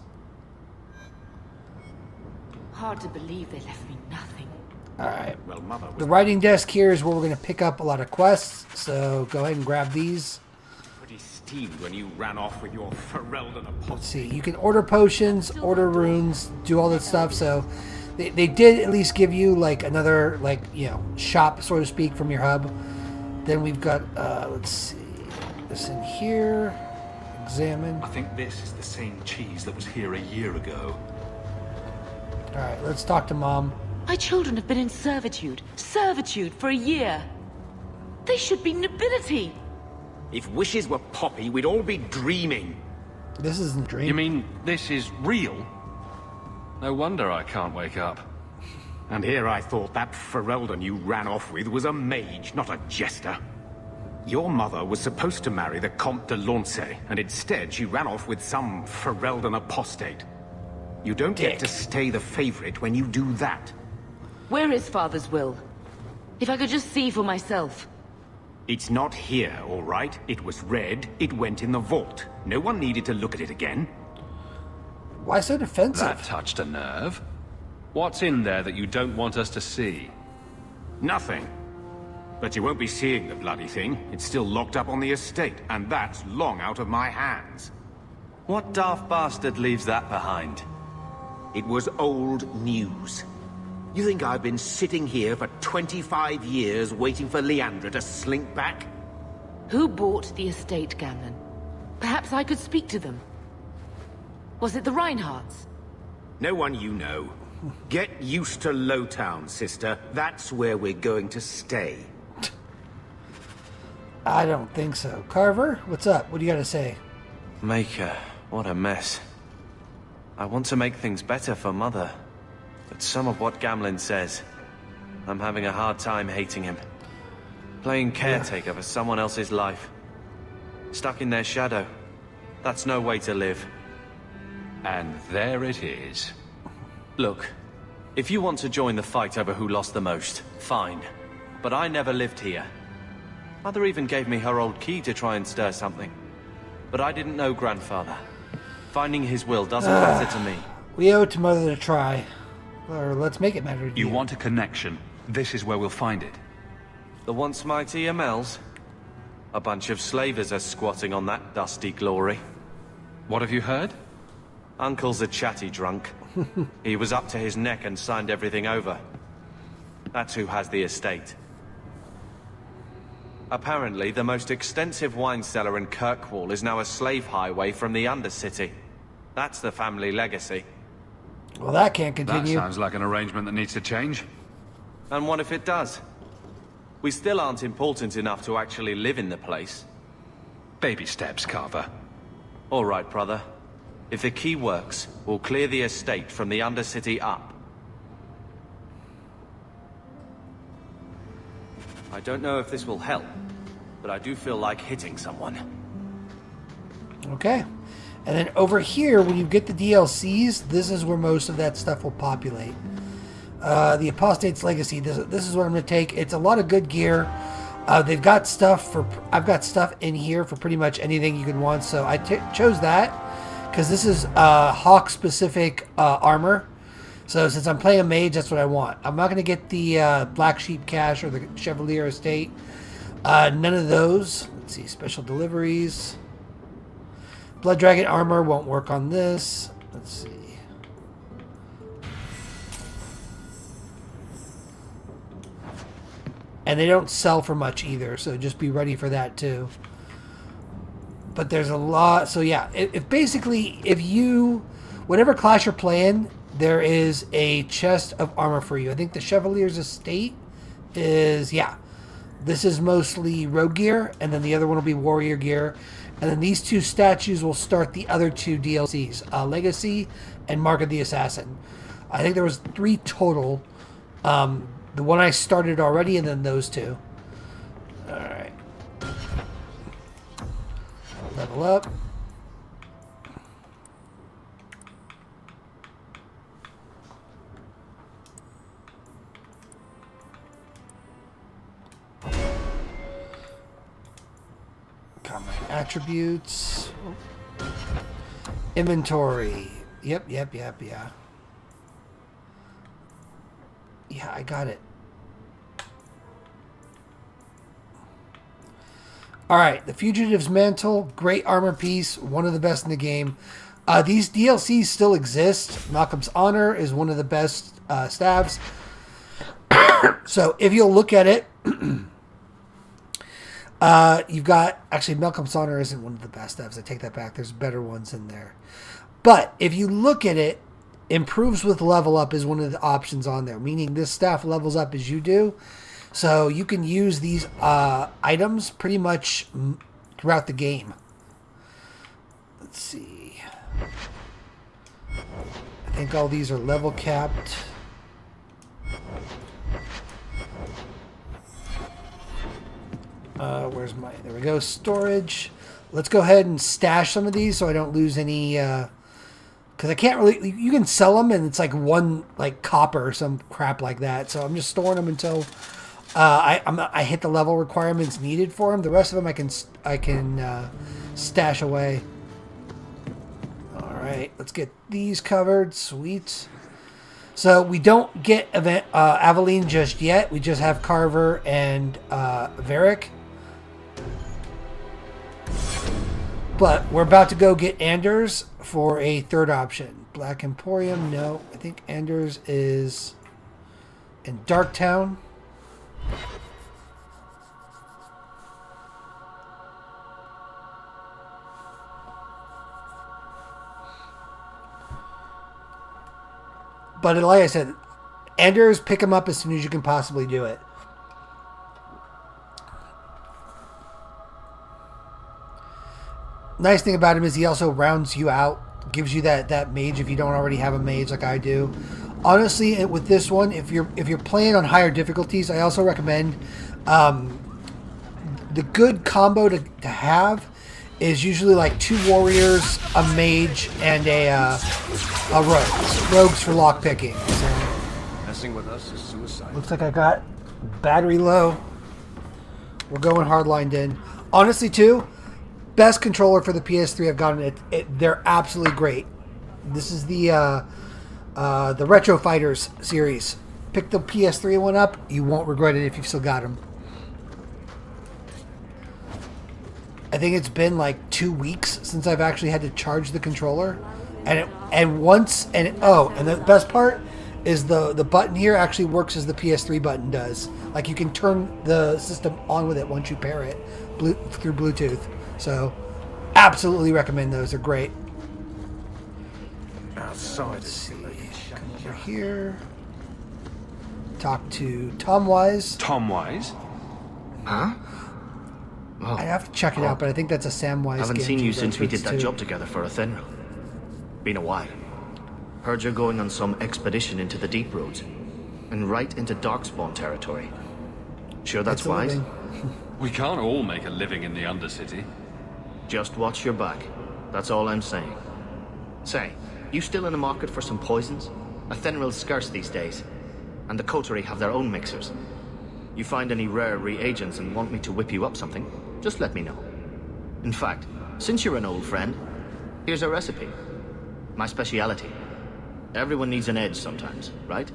Hard to believe they left me nothing. Alright. Well, Mother was The writing desk here is where we're going to pick up a lot of quests, so go ahead and grab these. pretty steamed when you ran off with your Ferelden apostle. Let's see, you can order potions, order runes, do all this stuff, so they did at least give you like another, like, you know, shop, so to speak, from your hub. Then we've got, let's see, this in here, examine. I think this is the same cheese that was here a year ago. Alright, let's talk to Mom. My children have been in servitude for a year. They should be nobility. If wishes were poppy, we'd all be dreaming. This isn't a dream. You mean this is real? No wonder I can't wake up. And here I thought that Ferelden you ran off with was a mage, not a jester. Your mother was supposed to marry the Comte de Launcey, and instead she ran off with some Ferelden apostate. You don't get to stay the favorite when you do that. Where is Father's will? If I could just see for myself. It's not here, all right? It was read, it went in the vault. No one needed to look at it again. Why so defensive? That touched a nerve. What's in there that you don't want us to see? Nothing. But you won't be seeing the bloody thing. It's still locked up on the estate, and that's long out of my hands. What daft bastard leaves that behind? It was old news. You think I've been sitting here for 25 years waiting for Leandra to slink back? Who bought the estate, Gamlen? Perhaps I could speak to them. Was it the Reinhardts? No one you know. Get used to Lowtown, sister. That's where we're going to stay. I don't think so. Carver, what's up? What do you got to say? Maker, what a mess. I want to make things better for Mother. But some of what Gamlen says, I'm having a hard time hating him. Playing caretaker for someone else's life. Stuck in their shadow. That's no way to live. And there it is. Look, if you want to join the fight over who lost the most, fine. But I never lived here. Mother even gave me her old key to try and stir something. But I didn't know Grandfather. Finding his will doesn't matter to me. We owe it to Mother to try. Or let's make it matter to you. You want a connection? This is where we'll find it. The once mighty Amels? A bunch of slavers are squatting on that dusty glory. What have you heard? Uncle's a chatty drunk. He was up to his neck and signed everything over. That's who has the estate. Apparently, the most extensive wine cellar in Kirkwall is now a slave highway from the Undercity. That's the family legacy. Well, that can't continue. That sounds like an arrangement that needs to change. And what if it does? We still aren't important enough to actually live in the place. Baby steps, Carver. All right, brother. If the key works, we'll clear the estate from the Undercity up. I don't know if this will help, but I do feel like hitting someone. Okay. And then over here, when you get the DLCs, this is where most of that stuff will populate. The Apostate's Legacy, this is what I'm going to take. It's a lot of good gear. They've got stuff for... I've got stuff in here for pretty much anything you could want, so I chose that because this is Hawk-specific armor. So since I'm playing a mage, that's what I want. I'm not going to get the Black Sheep Cache or the Chevalier Estate. None of those. Let's see, special deliveries. Blood Dragon armor won't work on this. Let's see. And they don't sell for much either, so just be ready for that too. But there's a lot. So yeah, if basically, if you, whatever class you're playing, there is a chest of armor for you. I think the Chevalier's Estate is, yeah. This is mostly rogue gear, and then the other one will be warrior gear. And then these two statues will start the other two DLCs, Legacy and Mark of the Assassin. I think there was 3 total. The one I started already, and then those 2. Alright. Level up. Got my attributes. Inventory. Yep. Yeah, I got it. Alright, the Fugitive's Mantle, great armor piece, one of the best in the game. These DLCs still exist. Malcolm's Honor is one of the best staves. So if you'll look at it, you've got, actually Malcolm's Honor isn't one of the best staves. I take that back. There's better ones in there. But if you look at it, improves with level up is one of the options on there, meaning this staff levels up as you do. So you can use these items pretty much throughout the game. Let's see. I think all these are level capped. Where's my... There we go. Storage. Let's go ahead and stash some of these so I don't lose any... Because I can't really... You can sell them and it's like 1 like copper or some crap like that. So I'm just storing them until I hit the level requirements needed for them. The rest of them I can stash away. Alright, let's get these covered. Sweet. So we don't get Aveline just yet. We just have Carver and Varric. But we're about to go get Anders for a 3rd option. Black Emporium, no. I think Anders is in Darktown. But like I said, Anders, pick him up as soon as you can possibly do it. Nice thing about him is he also rounds you out, gives you that mage if you don't already have a mage like I do. Honestly, with this one, if you're playing on higher difficulties, I also recommend the good combo to have is usually like 2 warriors, a mage, and a rogue. Rogues for lockpicking. So, messing with us is suicide. Looks like I got battery low. We're going hardlined in. Honestly, too, best controller for the PS3 I've gotten. They're absolutely great. This is the Retro Fighters series. Pick the PS3 one up. You won't regret it if you've still got them. I think it's been like 2 weeks since I've actually had to charge the controller, and the best part is the button here actually works as the PS3 button does. Like you can turn the system on with it once you pair it through Bluetooth. So, absolutely recommend those. They're great. Outside. Let's see. Come over here. Talk to Tom Wise. Tom Wise? Huh? Oh. I have to check it out, but I think that's a Samwise. Haven't seen you since we did that job together for Athenril. Been a while. Heard you're going on some expedition into the deep roads, and right into Darkspawn territory. Sure that's It's a wise? living. We can't all make a living in the Undercity. Just watch your back. That's all I'm saying. Say, you still in the market for some poisons? Athenril's scarce these days. And the coterie have their own mixers. You find any rare reagents and want me to whip you up something, just let me know. In fact, since you're an old friend, here's a recipe. My speciality. Everyone needs an edge sometimes, right?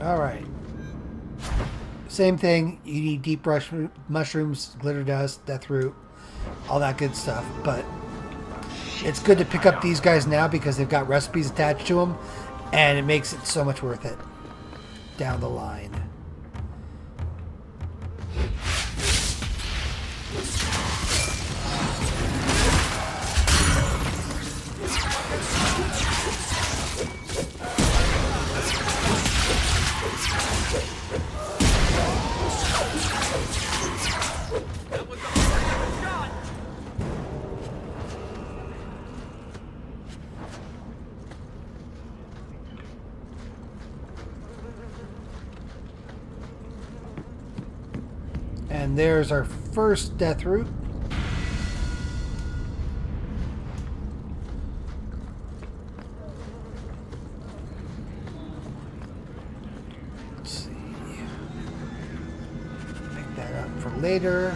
Alright. Same thing. You need deep mushrooms, glitter dust, death root, all that good stuff. But it's good to pick up these guys now because they've got recipes attached to them, and it makes it so much worth it down the line. And there's our first death root. Let's see. Pick that up for later.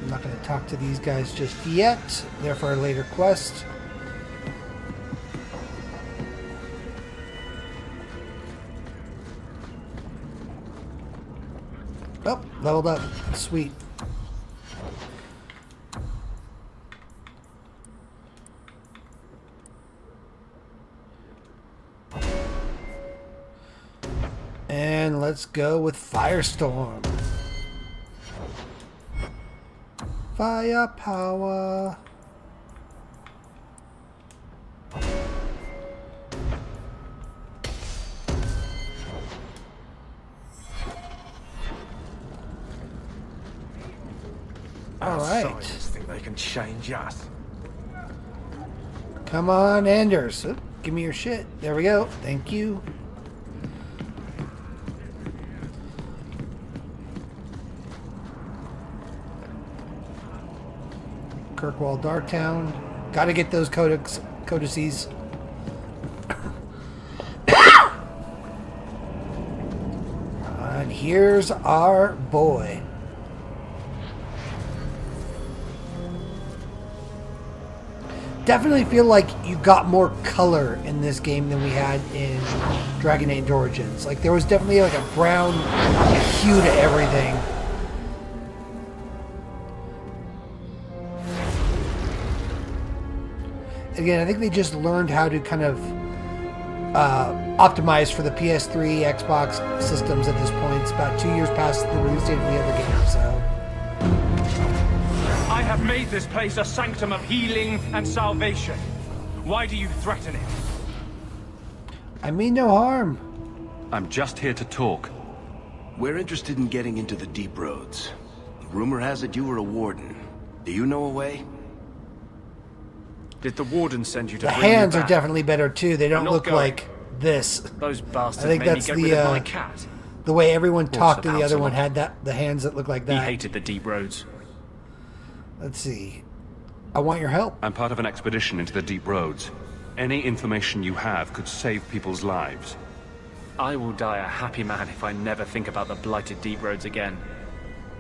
I'm not going to talk to these guys just yet. They're for a later quest. Oh, leveled up. Sweet. And let's go with Firestorm. Firepower. All right. Scientists think they can change us. Come on, Anders. Oop, give me your shit. There we go. Thank you. Kirkwall, Darktown. Got to get those codices. And here's our boy. Definitely feel like you got more color in this game than we had in Dragon Age Origins. Like there was definitely like a brown hue to everything. Again, I think they just learned how to kind of optimize for the PS3, Xbox systems at this point. It's about 2 years past the release date of the other game, so... I have made this place a sanctum of healing and salvation. Why do you threaten it? I mean no harm. I'm just here to talk. We're interested in getting into the deep roads. Rumor has it you were a warden. Do you know a way? Did the warden send you to The bring me hands are back? definitely better too. They don't I'm not look going. like this. Those bastards I think made that's me get rid of my the cat. the way everyone talked to the about other one someone? had the hands that look like that. He hated the deep roads. Let's see. I want your help. I'm part of an expedition into the deep roads. Any information you have could save people's lives. I will die a happy man if I never think about the blighted deep roads again.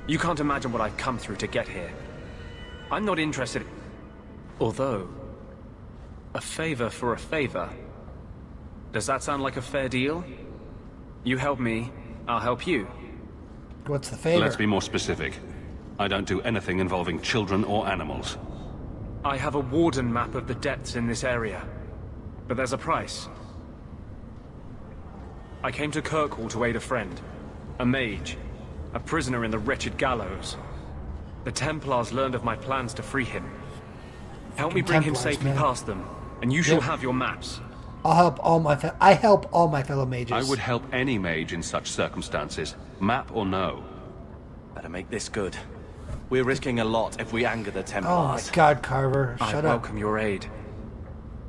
You can't imagine what I've come through to get here. I'm not interested... Although... a favor for a favor. Does that sound like a fair deal? You help me, I'll help you. What's the favor? Let's be more specific. I don't do anything involving children or animals. I have a warden map of the depths in this area. But there's a price. I came to Kirkwall to aid a friend. A mage. A prisoner in the wretched gallows. The Templars learned of my plans to free him. Help me bring him Templars, safely man. past them, and you shall Yep. have your maps. I'll help all my fellow mages. I would help any mage in such circumstances, map or no. Better make this good. We're risking a lot if we anger the Templars. Oh my God, Carver! I Shut up. welcome your aid.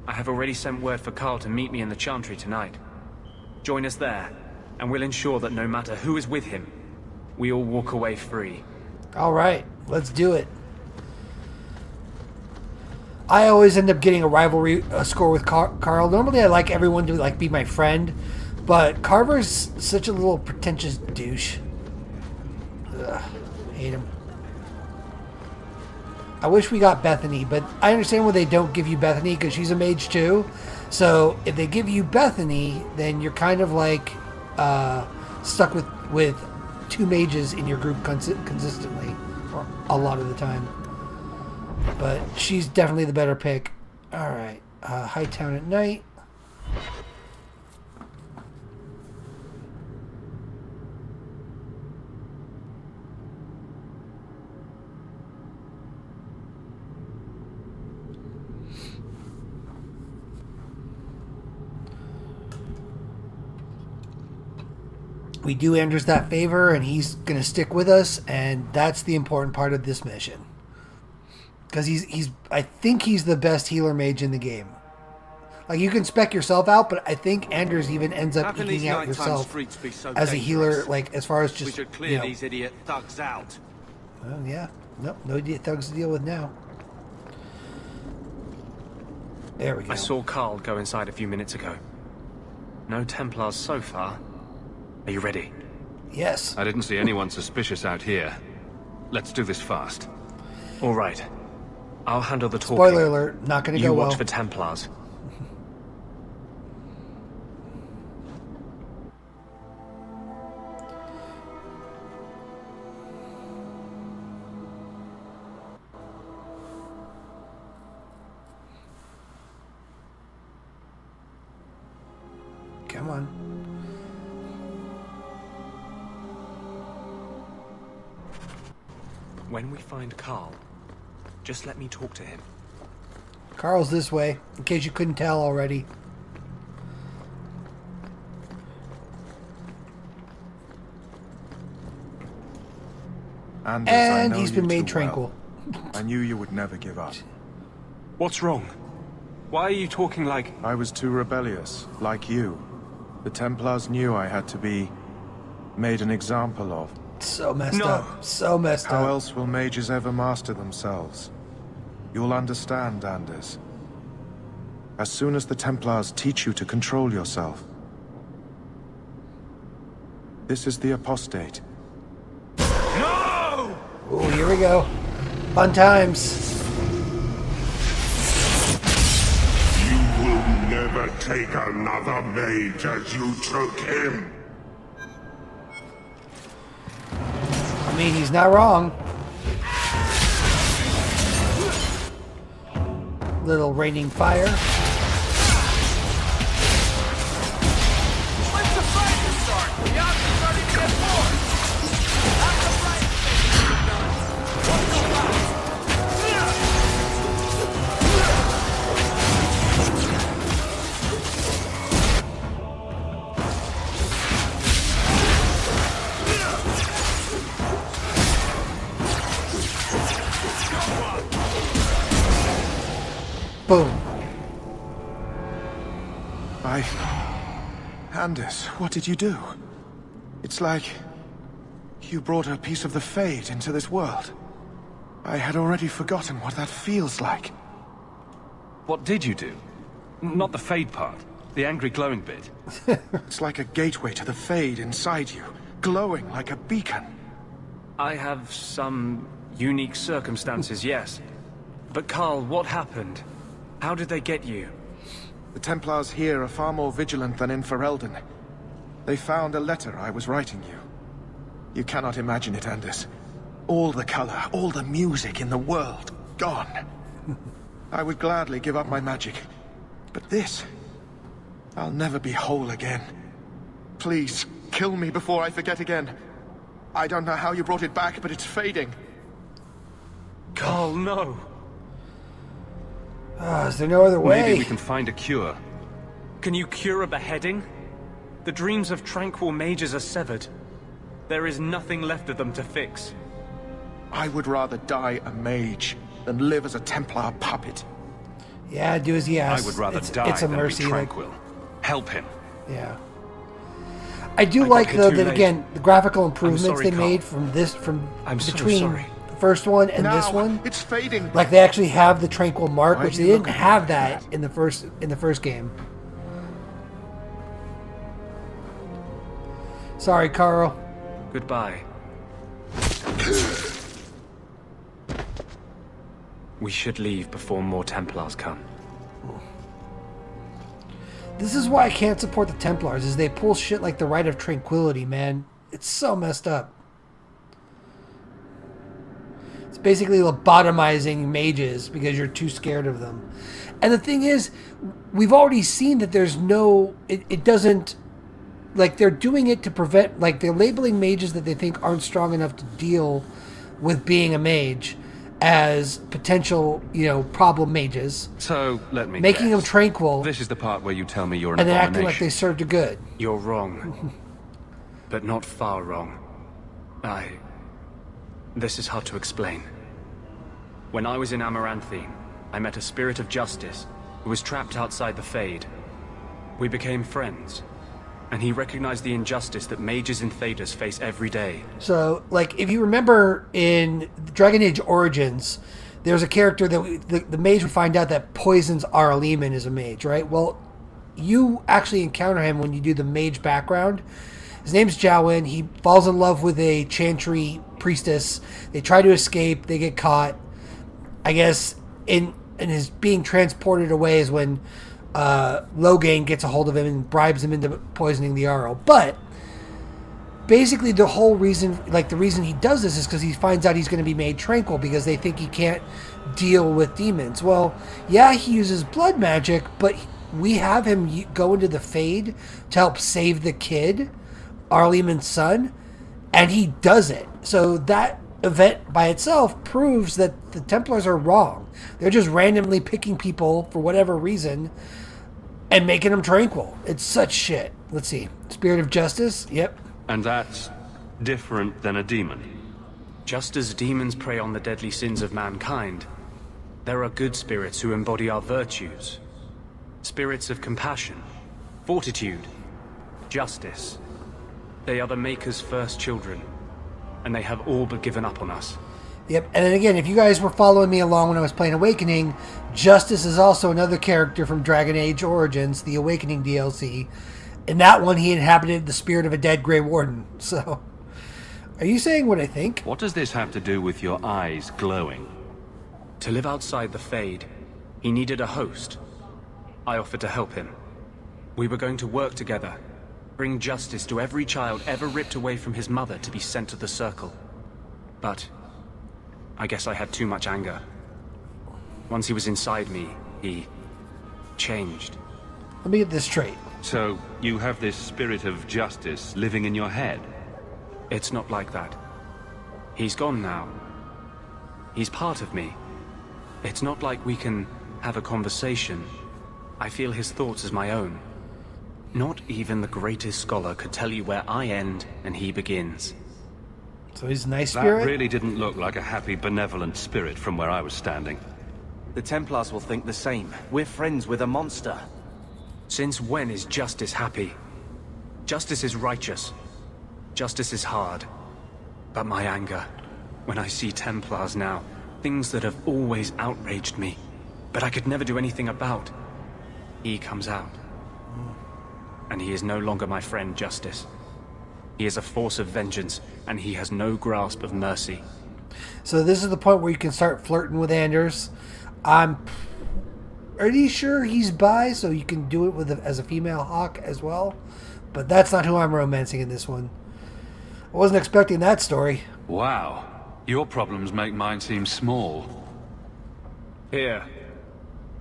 I have already sent word for Carl to meet me in the Chantry tonight. Join us there, and we'll ensure that no matter who is with him, we all walk away free. All right, let's do it. I always end up getting a rivalry score with Carl. Normally, I like everyone to be my friend, but Carver's such a little pretentious douche. Ugh, hate him. I wish we got Bethany, but I understand why they don't give you Bethany because she's a mage too. So if they give you Bethany, then you're kind of stuck with two mages in your group consistently, or a lot of the time. But she's definitely the better pick. All right, Hightown at night. We do Anders that favor, and he's going to stick with us, and that's the important part of this mission. Because I think he's the best healer mage in the game. Like, you can spec yourself out, but I think Anders even ends up eking out yourself as a healer, like, as far as just, we should clear these idiot thugs out. Well, yeah. Nope, no idiot thugs to deal with now. There we go. I saw Carl go inside a few minutes ago. No Templars so far. Are you ready? Yes. I didn't see anyone suspicious out here. Let's do this fast. All right. I'll handle the talking. Spoiler alert, not going to go well. You watch for Templars. Come on. When we find Carl, just let me talk to him. Carl's this way, in case you couldn't tell already. And he's been made tranquil. I knew you would never give up. What's wrong? Why are you talking like... I was too rebellious, like you. The Templars knew I had to be made an example of. So messed up. So messed up. How else will mages ever master themselves? You'll understand, Anders. As soon as the Templars teach you to control yourself. This is the apostate. No! Oh, here we go. Fun times. You will never take another mage as you took him. I mean, he's not wrong. Little raining fire. When's the fight start? The odds are starting to get more. That's the right thing done. What's the last? Boom. Anders, what did you do? It's like you brought a piece of the Fade into this world. I had already forgotten what that feels like. What did you do? Not the Fade part. The angry glowing bit. It's like a gateway to the Fade inside you, glowing like a beacon. I have some unique circumstances, yes. But Carl, what happened? How did they get you? The Templars here are far more vigilant than in Ferelden. They found a letter I was writing you. You cannot imagine it, Anders. All the color, all the music in the world, gone. I would gladly give up my magic. But this... I'll never be whole again. Please, kill me before I forget again. I don't know how you brought it back, but it's fading. Carl, no. Is there no other way? Maybe we can find a cure. Can you cure a beheading? The dreams of tranquil mages are severed. There is nothing left of them to fix. I would rather die a mage than live as a Templar puppet. Yeah, do as he asks. I would rather it's die a than mercy, be tranquil. Help him. Yeah. I do I got like here though too that late. again the graphical improvements sorry, they Carl. made from I'm so between sorry. the first one and this Now, one. it's fading. Like they actually have the tranquil mark, Why which do they you didn't look at me have like that in the first game. Sorry, Carl. Goodbye. We should leave before more Templars come. This is why I can't support the Templars, is they pull shit like the Rite of Tranquility, man. It's so messed up. It's basically lobotomizing mages because you're too scared of them. And the thing is, we've already seen that there's no... It doesn't... Like, they're doing it to prevent... Like, they're labeling mages that they think aren't strong enough to deal with being a mage as potential, problem mages. So, let me Making guess. them tranquil. This is the part where you tell me you're an And then abomination. acting like they served a good. You're wrong. But not far wrong. This is hard to explain. When I was in Amaranthine, I met a spirit of justice who was trapped outside the Fade. We became friends, and he recognized the injustice that mages and Thaders face every day. So, like, if you remember in Dragon Age Origins, there's a character that the mage would find out that poisons Ara Lehman is a mage, right? Well, you actually encounter him when you do the mage background. His name's Jowin. He falls in love with a Chantry priestess. They try to escape. They get caught. I guess in his being transported away is when Logain gets a hold of him and bribes him into poisoning the Arrow. But basically the whole reason, like the reason he does this is because he finds out he's going to be made tranquil because they think he can't deal with demons. Well, yeah, he uses blood magic, but we have him go into the Fade to help save the kid, Arleman's son, and he does it. So that event by itself proves that the Templars are wrong. They're just randomly picking people for whatever reason and making them tranquil. It's such shit. Let's see. Spirit of Justice. Yep. And that's different than a demon. Just as demons prey on the deadly sins of mankind, there are good spirits who embody our virtues. Spirits of compassion, fortitude, justice. They are the Maker's first children, and they have all but given up on us. Yep, and then again, if you guys were following me along when I was playing Awakening, Justice is also another character from Dragon Age Origins, the Awakening DLC. In that one, he inhabited the spirit of a dead Grey Warden. So, are you saying what I think? What does this have to do with your eyes glowing? To live outside the Fade, he needed a host. I offered to help him. We were going to work together, bring justice to every child ever ripped away from his mother to be sent to the Circle. But I guess I had too much anger. Once he was inside me, he changed. Let me get this straight. So, you have this spirit of justice living in your head? It's not like that. He's gone now. He's part of me. It's not like we can have a conversation. I feel his thoughts as my own. Not even the greatest scholar could tell you where I end and he begins. So he's a nice spirit? That really didn't look like a happy, benevolent spirit from where I was standing. The Templars will think the same. We're friends with a monster. Since when is justice happy? Justice is righteous. Justice is hard. But my anger, when I see Templars now, things that have always outraged me, but I could never do anything about, he comes out. And he is no longer my friend, Justice. He is a force of vengeance, and he has no grasp of mercy. So this is the point where you can start flirting with Anders. I'm pretty sure he's bi, so you can do it as a female Hawke as well. But that's not who I'm romancing in this one. I wasn't expecting that story. Wow. Your problems make mine seem small. Here.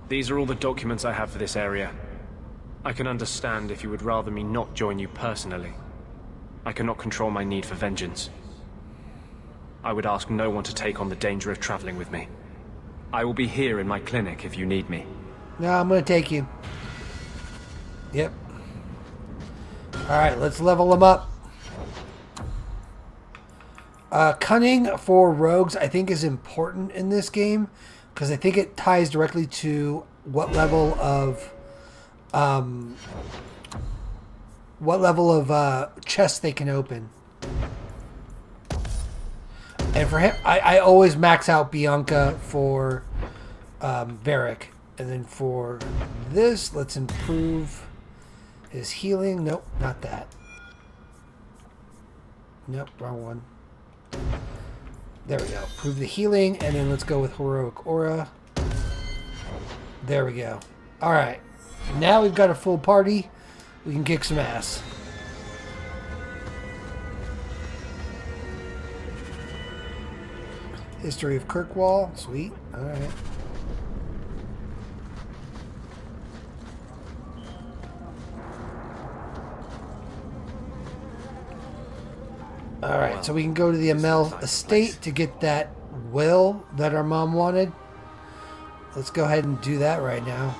These are all the documents I have for this area. I can understand if you would rather me not join you personally. I cannot control my need for vengeance. I would ask no one to take on the danger of traveling with me. I will be here in my clinic if you need me. No, I'm going to take you. Yep. Alright, let's level them up. Cunning for rogues, I think, is important in this game, because I think it ties directly to what level of what level of chest they can open. And for him, I always max out Bianca for Varric. And then for this, let's improve his healing. Nope, not that. Nope, wrong one. There we go. Improve the healing, and then let's go with Heroic Aura. There we go. Alright. Now we've got a full party. We can kick some ass. History of Kirkwall. Sweet. Alright. Alright, so we can go to the Amel estate to get that will that our mom wanted. Let's go ahead and do that right now.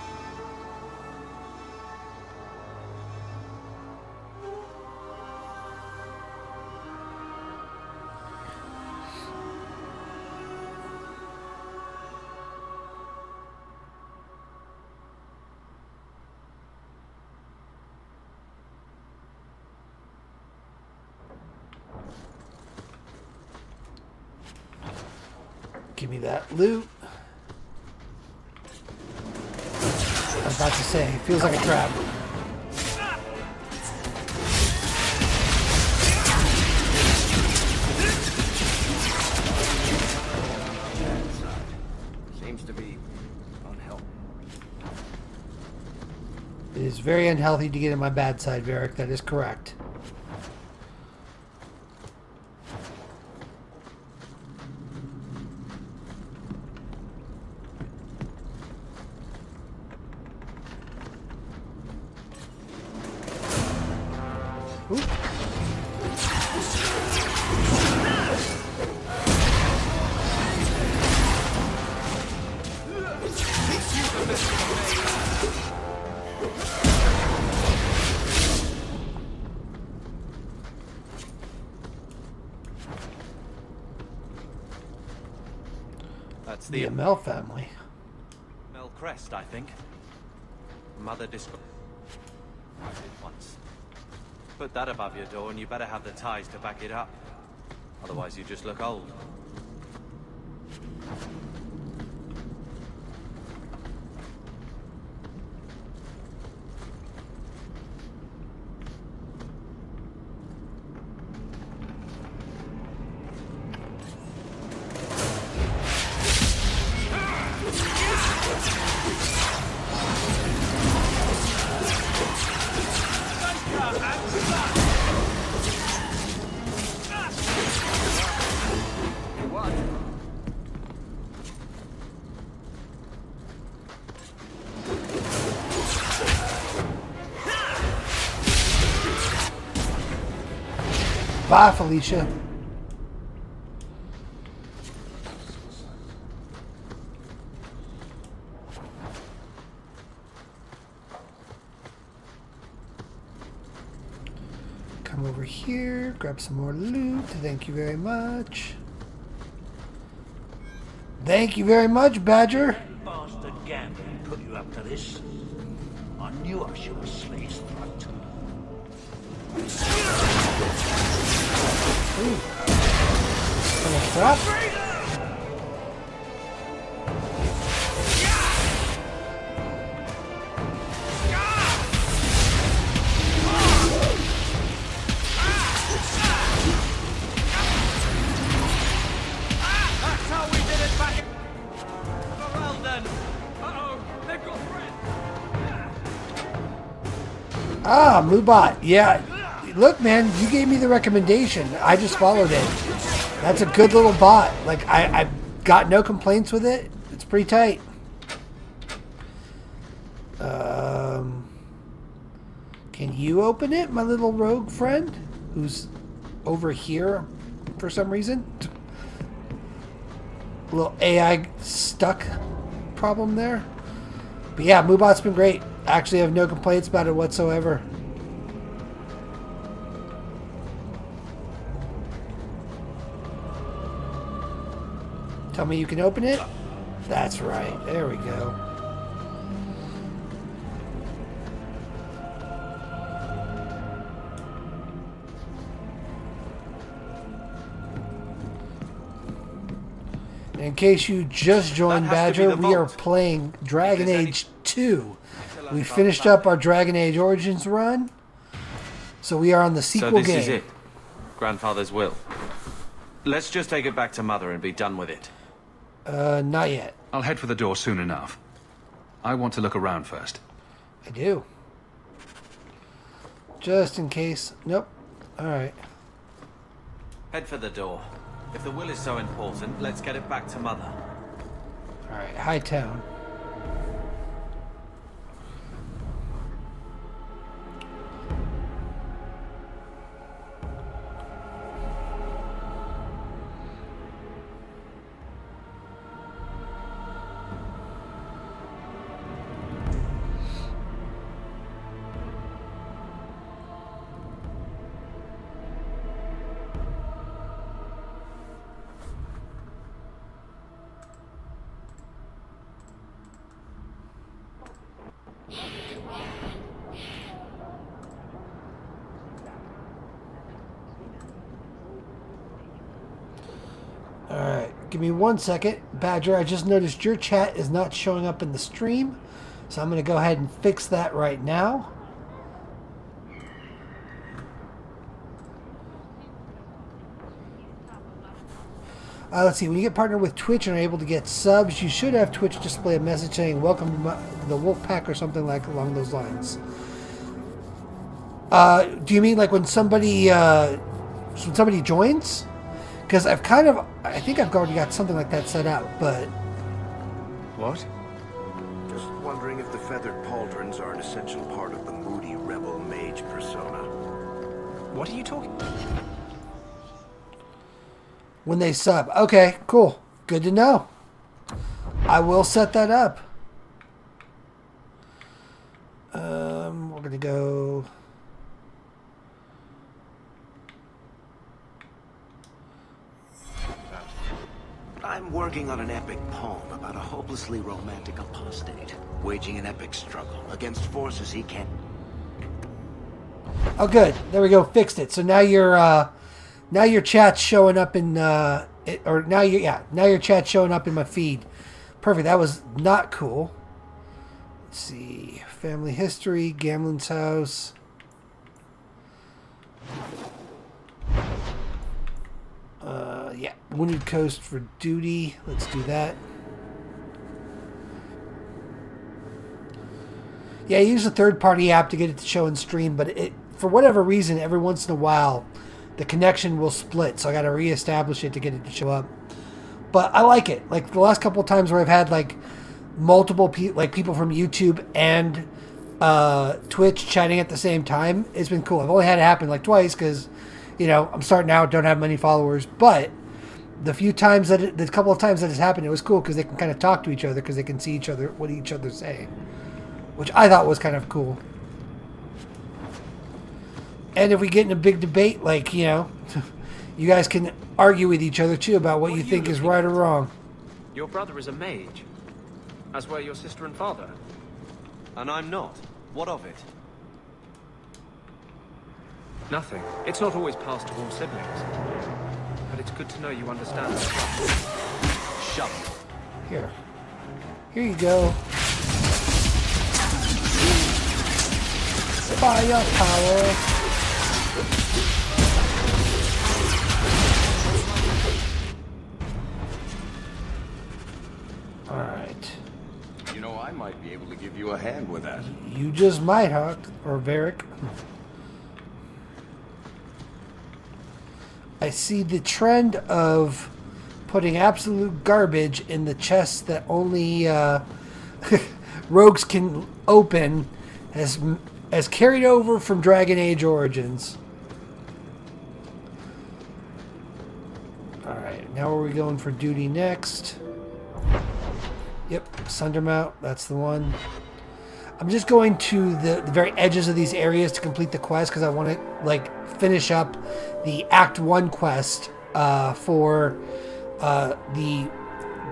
Give me that loot. I was about to say, it feels like a trap. Seems to be unhealthy. It is very unhealthy to get in my bad side, Varric. That is correct. That's The Amel family. Mel Crest, I think. Mother described it once. Put that above your door and you better have the ties to back it up. Otherwise you just look old. Bye, Felicia. Come over here, grab some more loot. Thank you very much. Thank you very much, Badger. Bastard gambling put you up to this. I knew I should have slit his throat. Ooh. Trap. That's how we did it back in... Well then. Uh-oh, they've got friends. Ah, Mubot. Yeah. Look, man, you gave me the recommendation. I just followed it. That's a good little bot. Like, I've got no complaints with it. It's pretty tight. Can you open it, my little rogue friend? Who's over here for some reason? A little AI stuck problem there. But yeah, Mubot's been great. Actually, I have no complaints about it whatsoever. Tell me you can open it? That's right. There we go. In case you just joined, That has to be Badger, the we are vault. playing Dragon If there's Age 2. We finished up our Dragon Age Origins run, so we are on the sequel So this game. is it. Grandfather's will. Let's just take it back to Mother and be done with it. Not yet. I'll head for the door soon enough. I want to look around first. I do. Just in case. Nope. Alright. Head for the door. If the will is so important, let's get it back to Mother. Alright, Hightown. Alright, give me 1 second. Badger, I just noticed your chat is not showing up in the stream, so I'm going to go ahead and fix that right now. Let's see, when you get partnered with Twitch and are able to get subs, you should have Twitch display a message saying, welcome to the Wolf Pack or something like along those lines. Do you mean like when somebody joins? Because I think I've already got something like that set up, but... What? Just wondering if the feathered pauldrons are an essential part of the moody rebel mage persona. What are you talking about? When they sub. Okay, cool. Good to know. I will set that up. We're going to go... I'm working on an epic poem about a hopelessly romantic apostate, waging an epic struggle against forces he can't... Oh, good. There we go. Fixed it. So now your chat's showing up in now your chat's showing up in my feed. Perfect. That was not cool. Let's see. Family history, Gamlen's house. Yeah, Wounded Coast for duty. Let's do that. Yeah, I use a third-party app to get it to show in stream, but for whatever reason, every once in a while, the connection will split, so I got to reestablish it to get it to show up. But I like it. Like the last couple of times where I've had like multiple people from YouTube and Twitch chatting at the same time, it's been cool. I've only had it happen like twice because, I'm starting out, don't have many followers, but the couple of times that it's happened, it was cool because they can kind of talk to each other because they can see what each other's saying, which I thought was kind of cool. And if we get in a big debate, you guys can argue with each other too about what you think is right or wrong. Your brother is a mage, as were your sister and father. And I'm not. What of it? Nothing. It's not always passed to all siblings. But it's good to know you understand. Shut up. Here you go. Fire power. Alright. I might be able to give you a hand with that. You just might, Hawk. Or Varric. I see the trend of putting absolute garbage in the chests that only rogues can open as carried over from Dragon Age Origins. Alright, now where are we going for duty next? Yep, Sundermount, that's the one. I'm just going to the very edges of these areas to complete the quest because I want to finish up the Act 1 quest for the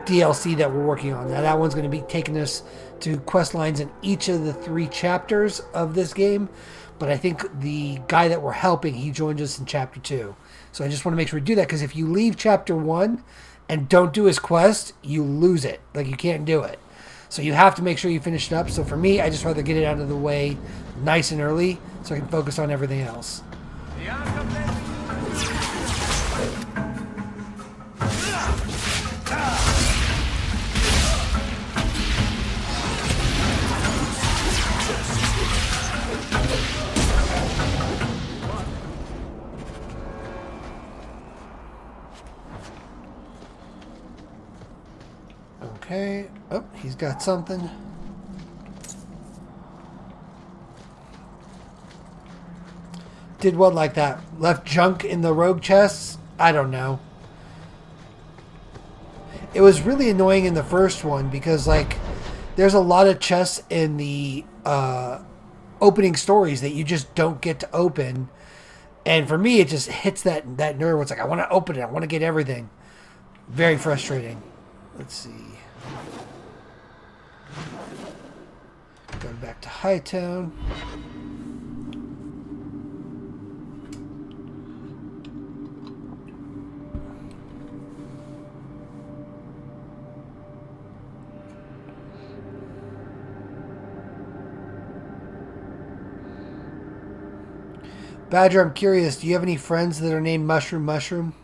DLC that we're working on. Now that one's going to be taking us to quest lines in each of the 3 chapters of this game, but I think the guy that we're helping, he joined us in chapter 2. So I just want to make sure we do that because if you leave chapter 1 and don't do his quest, you lose it. Like, you can't do it. So you have to make sure you finish it up. So for me, I just rather get it out of the way nice and early so I can focus on everything else. Okay. Oh, he's got something. Did what like that? Left junk in the rogue chests? I don't know. It was really annoying in the first one because, like, there's a lot of chests in the opening stories that you just don't get to open. And for me, it just hits that nerve where it's like, I want to open it. I want to get everything. Very frustrating. Let's see. Going back to Hightown. Badger, I'm curious, do you have any friends that are named Mushroom?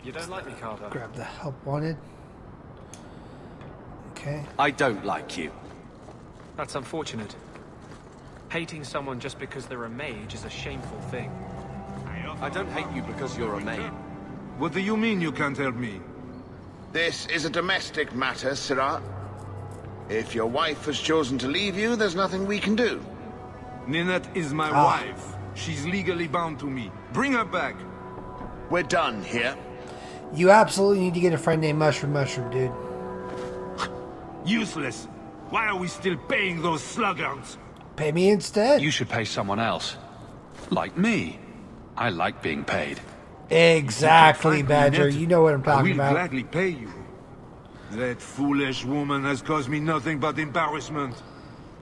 You don't like me, Carver? Grab the help wanted. Okay. I don't like you. That's unfortunate. Hating someone just because they're a mage is a shameful thing. I don't hate you because you're a mage. What do you mean you can't help me? This is a domestic matter, Sirrah. If your wife has chosen to leave you, there's nothing we can do. Ninette is my wife. She's legally bound to me. Bring her back. We're done here. You absolutely need to get a friend named Mushroom, dude. Useless. Why are we still paying those sluggards? Pay me instead. You should pay someone else. Like me. I like being paid. Exactly, Badger. You know what I'm talking I will about. gladly pay you. That foolish woman has caused me nothing but embarrassment.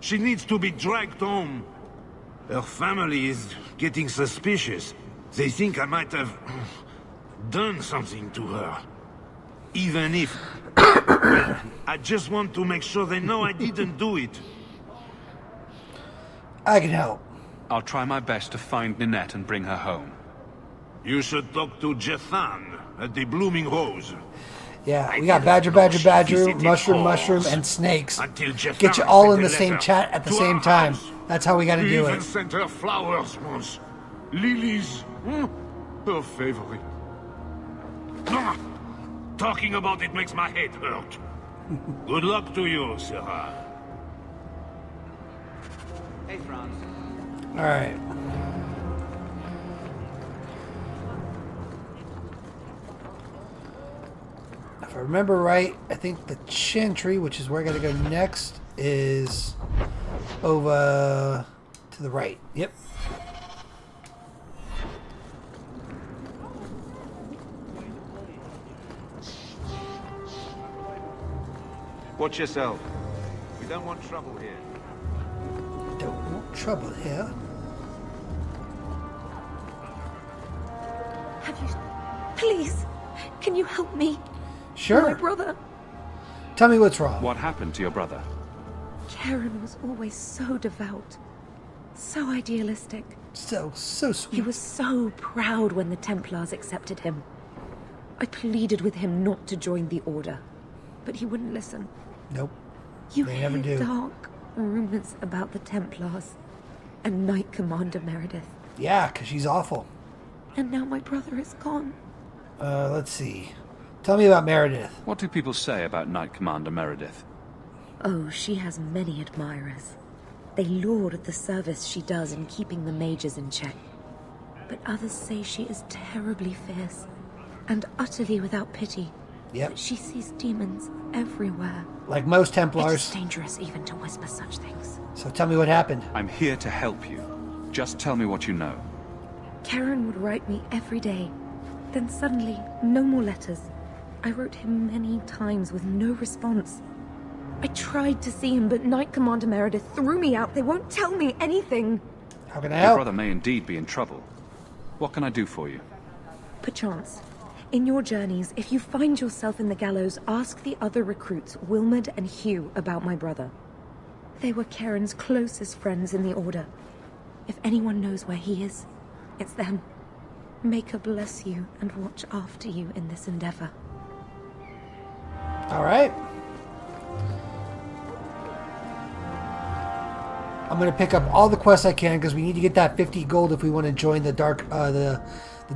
She needs to be dragged home. Her family is getting suspicious. They think I might have done something to her. Even if... well, I just want to make sure they know I didn't do it. I can help. I'll try my best to find Ninette and bring her home. You should talk to Jethan at the Blooming Rose. Yeah, we got Badger, Mushroom, and Snakes. Get you all in the same chat at the same time. That's how we got to do Even it. sent her flowers once. Lilies. Her favorite. Talking about it makes my head hurt. Good luck to you, Sarah. Hey, Franz. All right. If I remember right, I think the Chantry, which is where I got to go next, is over to the right. Yep. Watch yourself. We don't want trouble here. Don't want trouble here. Have you... Please, can you help me? Sure. My brother. Tell me what's wrong. What happened to your brother? Karen was always so devout. So idealistic. So sweet. He was so proud when the Templars accepted him. I pleaded with him not to join the Order, but he wouldn't listen. Nope. You They hear never do. dark rumors about the Templars and Knight Commander Meredith. Yeah, because she's awful. And now my brother is gone. Let's see. Tell me about Meredith. What do people say about Knight Commander Meredith? Oh, she has many admirers. They laud the service she does in keeping the mages in check. But others say she is terribly fierce and utterly without pity. Yep. But she sees demons everywhere. Like most Templars. It's dangerous even to whisper such things. So tell me what happened. I'm here to help you. Just tell me what you know. Karen would write me every day. Then suddenly, no more letters. I wrote him many times with no response. I tried to see him, but Knight Commander Meredith threw me out. They won't tell me anything. How can I Your help? brother may indeed be in trouble. What can I do for you? Perchance, in your journeys, if you find yourself in the gallows, ask the other recruits, Wilmerd and Hugh, about my brother. They were Karen's closest friends in the Order. If anyone knows where he is, it's them. Maker bless you and watch after you in this endeavor. All right. I'm going to pick up all the quests I can because we need to get that 50 gold if we want to join the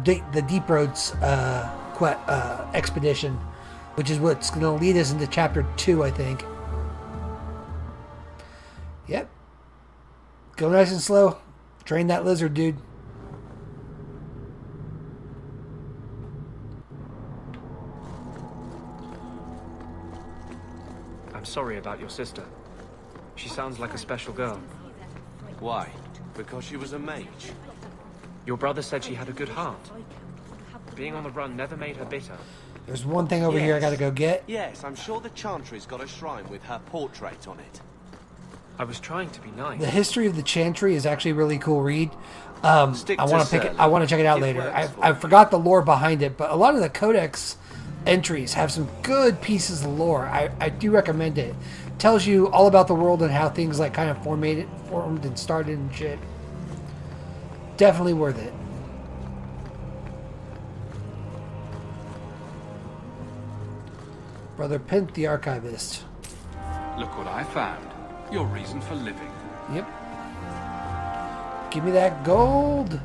the Deep Roads expedition, which is what's going to lead us into chapter 2, I think. Yep. Go nice and slow. Train that lizard, dude. I'm sorry about your sister. She sounds like a special girl. Why? Because she was a mage? Your brother said she had a good heart. Being on the run never made her bitter. There's one thing over here I gotta go get. Yes, I'm sure the Chantry's got a shrine with her portrait on it. I was trying to be nice. The history of the Chantry is actually a really cool read. I want to pick it. I want to check it out later. I forgot the lore behind it, but a lot of the Codex entries have some good pieces of lore. I do recommend it. Tells you all about the world and how things like kind of formed and started and shit. Definitely worth it. Brother Pint, the archivist. Look what I found. Your reason for living. Yep. Give me that gold.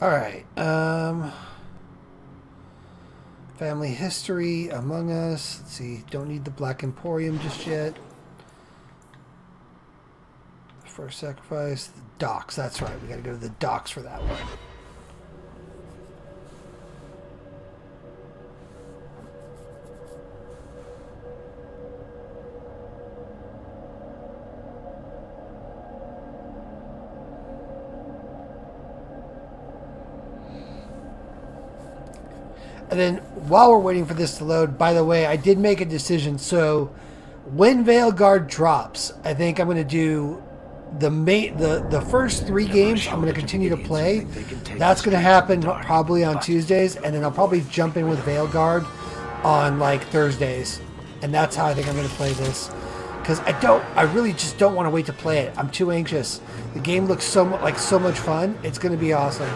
All right. Family history, Among Us. Let's see. Don't need the Black Emporium just yet. First sacrifice. The docks. That's right. We got to go to the docks for that one. And then while we're waiting for this to load, by the way, I did make a decision. So when Veilguard drops, I think I'm going to do the first 3 games. I'm going to continue to play. That's going to happen probably on Tuesdays, and then I'll probably jump in with Veilguard on like Thursdays. And that's how I think I'm going to play this. Because I really just don't want to wait to play it. I'm too anxious. The game looks so much fun. It's going to be awesome.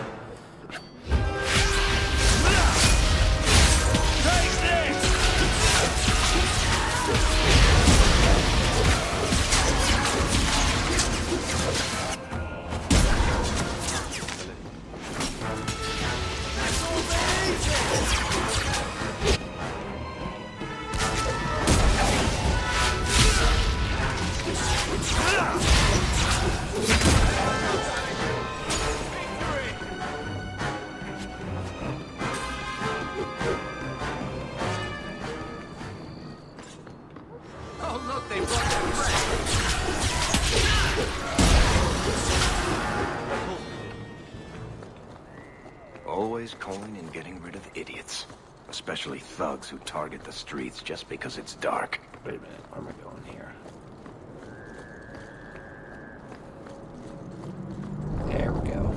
Always calling and getting rid of idiots. Especially thugs who target the streets just because it's dark. Wait a minute, where am I going here? There we go.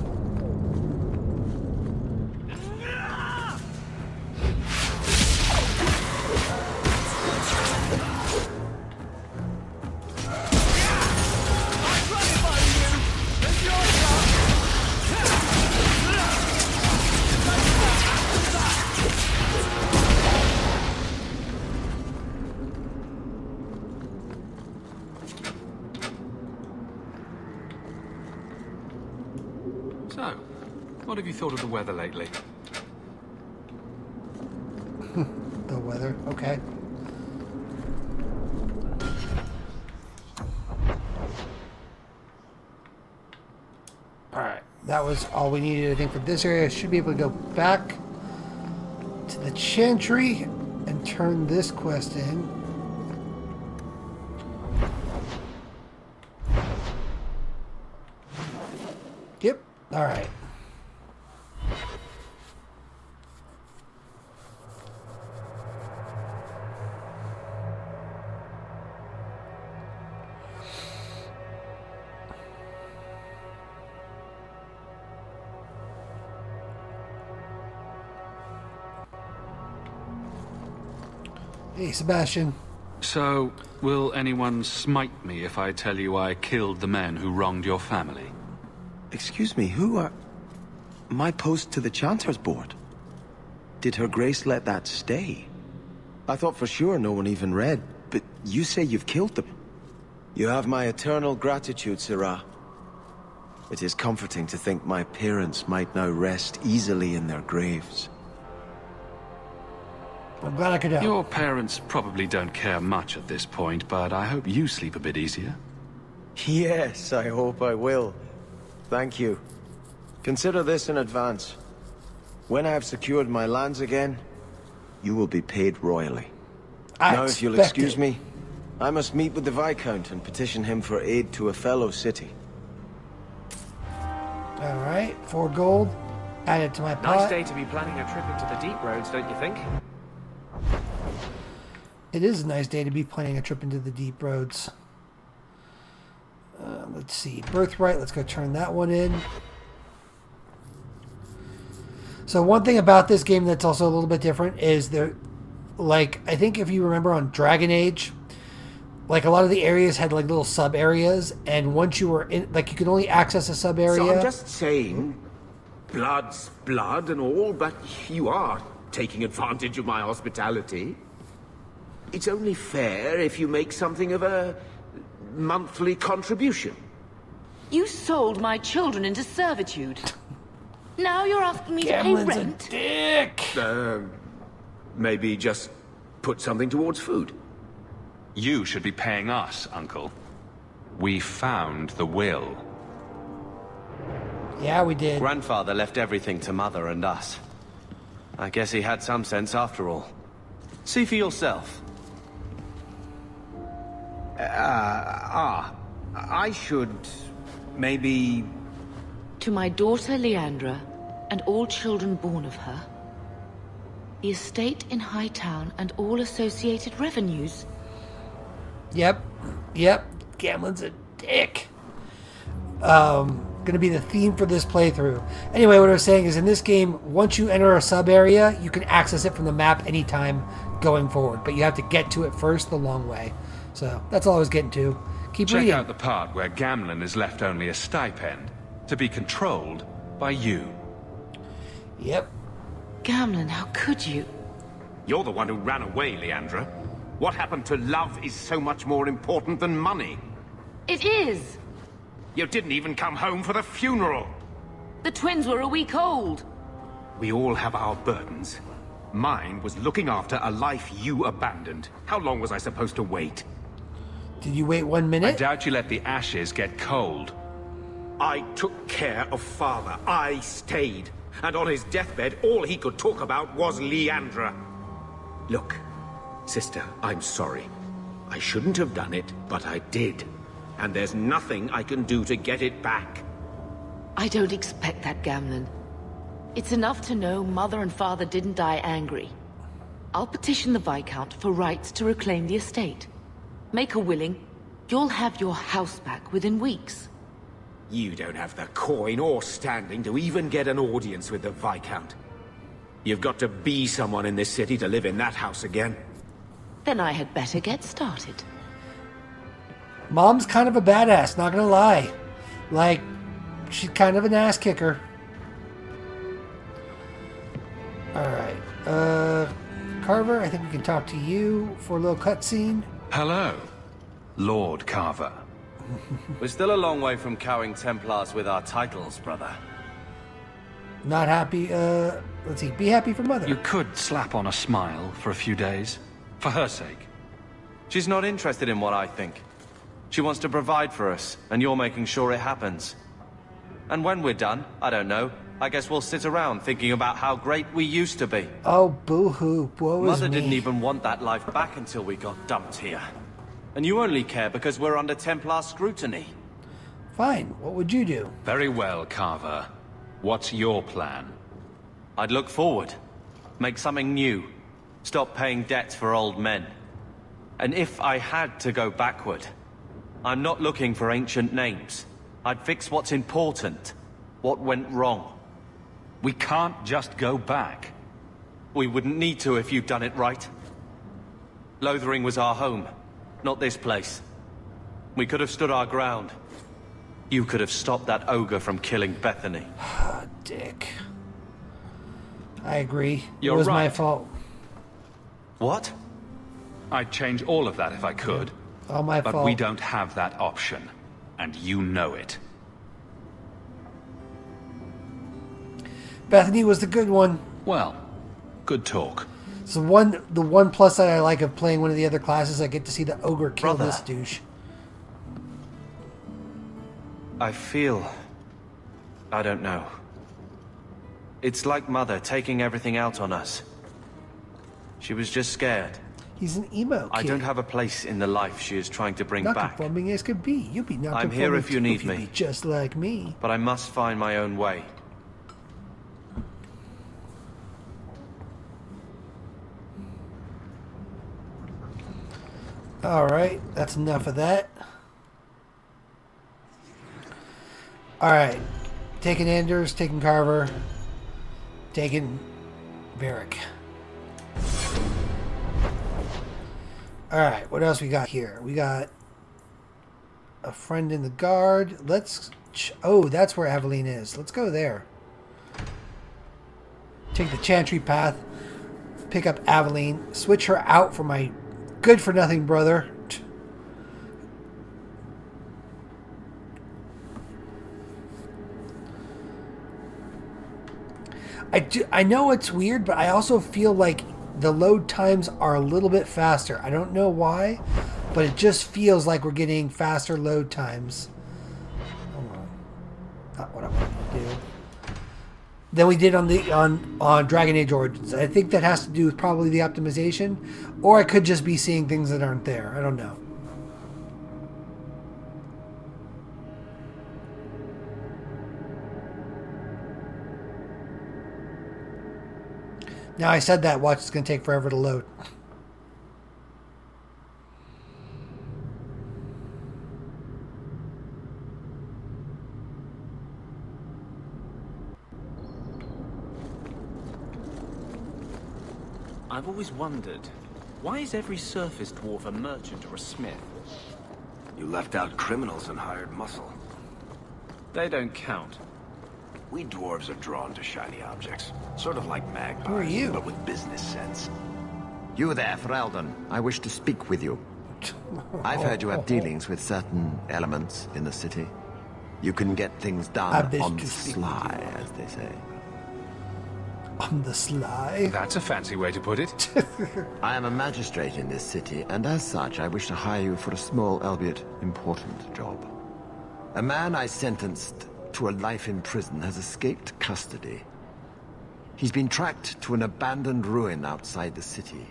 So, what have you thought of the weather lately? The weather, okay. Alright, that was all we needed, I think, for this area. I should be able to go back to the Chantry and turn this quest in. All right. Hey, Sebastian. So, will anyone smite me if I tell you I killed the men who wronged your family? Excuse me, who are... My post to the Chanter's board? Did Her Grace let that stay? I thought for sure no one even read, but you say you've killed them. You have my eternal gratitude, Sirrah. It is comforting to think my parents might now rest easily in their graves. I'm glad I could help. Your parents probably don't care much at this point, but I hope you sleep a bit easier. Yes, I hope I will. Thank you. Consider this in advance. When I have secured my lands again, you will be paid royally. Now, if you'll excuse me, I must meet with the Viscount and petition him for aid to a fellow city. All right, 4 gold. Add it to my pot. Nice day to be planning a trip into the deep roads, don't you think? It is a nice day to be planning a trip into the deep roads. Let's see. Birthright. Let's go turn that one in. So one thing about this game that's also a little bit different is there, like, I think if you remember on Dragon Age, like a lot of the areas had like little sub areas, and once you were in, like, you could only access a sub area. So I'm just saying, blood's blood and all, but you are taking advantage of my hospitality. It's only fair if you make something of a monthly contribution. You sold my children into servitude. Now you're asking me to pay rent? Dick. Maybe just put something towards food. You should be paying us, Uncle. We found the will. Yeah, we did. Grandfather left everything to Mother and us. I guess he had some sense after all. See for yourself. I should... maybe... To my daughter Leandra, and all children born of her, the estate in Hightown and all associated revenues. Yep. Gamlen's a dick. Gonna be the theme for this playthrough. Anyway, what I was saying is in this game, once you enter a sub area, you can access it from the map anytime going forward, but you have to get to it first the long way. So that's all I was getting to. Keep Check reading. out the part where Gamlen is left only a stipend, to be controlled by you. Yep. Gamlen, how could you? You're the one who ran away, Leandra. What happened to love is so much more important than money. It is! You didn't even come home for the funeral. The twins were a week old. We all have our burdens. Mine was looking after a life you abandoned. How long was I supposed to wait? Did you wait 1 minute? I doubt you let the ashes get cold. I took care of Father. I stayed. And on his deathbed, all he could talk about was Leandra. Look, sister, I'm sorry. I shouldn't have done it, but I did. And there's nothing I can do to get it back. I don't expect that, Gamlen. It's enough to know Mother and Father didn't die angry. I'll petition the Viscount for rights to reclaim the estate. Make her willing, you'll have your house back within weeks. You don't have the coin or standing to even get an audience with the Viscount. You've got to be someone in this city to live in that house again. Then I had better get started. Mom's kind of a badass, not gonna lie. Like, she's kind of an ass kicker. Alright. Carver, I think we can talk to you for a little cutscene. Hello, Lord Carver. We're still a long way from cowing Templars with our titles, brother. Not happy, let's see, be happy for Mother. You could slap on a smile for a few days, for her sake. She's not interested in what I think. She wants to provide for us, and you're making sure it happens. And when we're done, I don't know, I guess we'll sit around thinking about how great we used to be. Oh, boo-hoo, woe is Mother me. didn't even want that life back until we got dumped here. And you only care because we're under Templar scrutiny. Fine, what would you do? Very well, Carver. What's your plan? I'd look forward. Make something new. Stop paying debts for old men. And if I had to go backward, I'm not looking for ancient names. I'd fix what's important. What went wrong. We can't just go back. We wouldn't need to if you'd done it right. Lothering was our home, not this place. We could have stood our ground. You could have stopped that ogre from killing Bethany. Dick. I agree. You're it was my right. fault. What? I'd change all of that if I could. All my but fault. we don't have that option. And you know it. Bethany was the good one. Well, good talk. So the one plus that I like of playing one of the other classes, I get to see the ogre kill this douche. I feel... I don't know. It's like Mother taking everything out on us. She was just scared. He's an emo kid. I don't have a place in the life she is trying to bring Not back. conforming as could be. You'll be not I'm conforming here if you too, need you'd me. be just like me. But I must find my own way. Alright, that's enough of that. Alright. Taking Anders, taking Carver, taking Varric. Alright, what else we got here? We got a friend in the guard. Let's... Oh, that's where Aveline is. Let's go there. Take the Chantry path. Pick up Aveline. Switch her out for my good-for-nothing brother. I know it's weird, but I also feel like the load times are a little bit faster. I don't know why, but it just feels like we're getting faster load times. Not what I wanted to do. Than we did on Dragon Age Origins. I think that has to do with probably the optimization, or I could just be seeing things that aren't there. I don't know. Now I said that, watch, it's going to take forever to load. I've always wondered, why is every surface dwarf a merchant or a smith? You left out criminals and hired muscle. They don't count. We dwarves are drawn to shiny objects. Sort of like magpies, Who are you? but with business sense. You there, Ferelden. I wish to speak with you. I've heard you have dealings with certain elements in the city. You can get things done on the sly, as they say. On the sly? That's a fancy way to put it. I am a magistrate in this city, and as such, I wish to hire you for a small, albeit important job. A man I sentenced to a life in prison has escaped custody. He's been tracked to an abandoned ruin outside the city.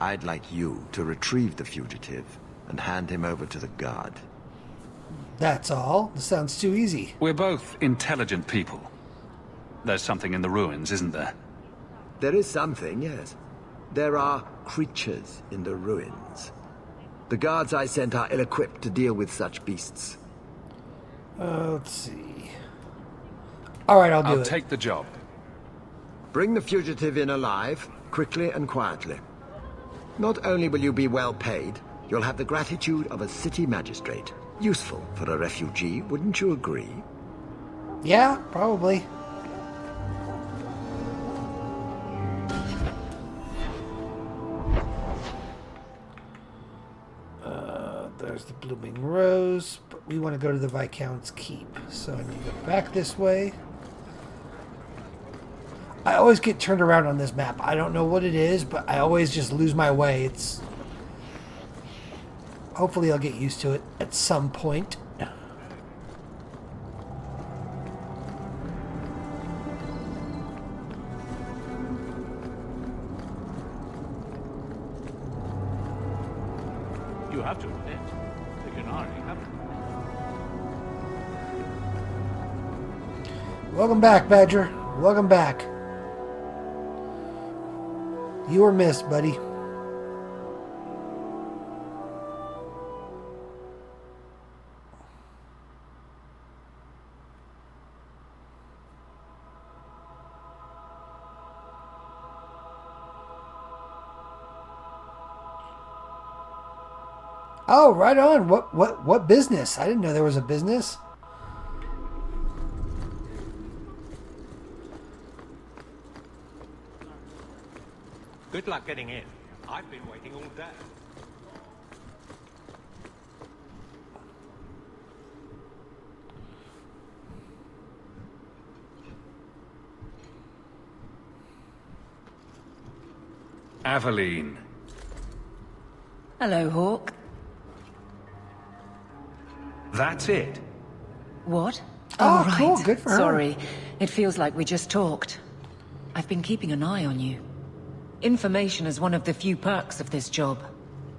I'd like you to retrieve the fugitive and hand him over to the guard. That's all. This sounds too easy. We're both intelligent people. There's something in the ruins, isn't there? There is something, yes. There are creatures in the ruins. The guards I sent are ill-equipped to deal with such beasts. Let's see. Alright, I'll do it. I'll take the job. Bring the fugitive in alive, quickly and quietly. Not only will you be well paid, you'll have the gratitude of a city magistrate. Useful for a refugee, wouldn't you agree? Yeah, probably. There's the Blooming Rose, but we want to go to the Viscount's Keep, so I need to go back this way. I always get turned around on this map. I don't know what it is, but I always just lose my way. It's... Hopefully I'll get used to it at some point. You have to admit, the Gennari haven't. Welcome back, Badger. Welcome back. You were missed, buddy. Oh, right on. What business? I didn't know there was a business. Good luck getting in. I've been waiting all day. Aveline. Hello, Hawke. That's it? What? Oh, right. cool. Good for her. Sorry. It feels like we just talked. I've been keeping an eye on you. Information is one of the few perks of this job.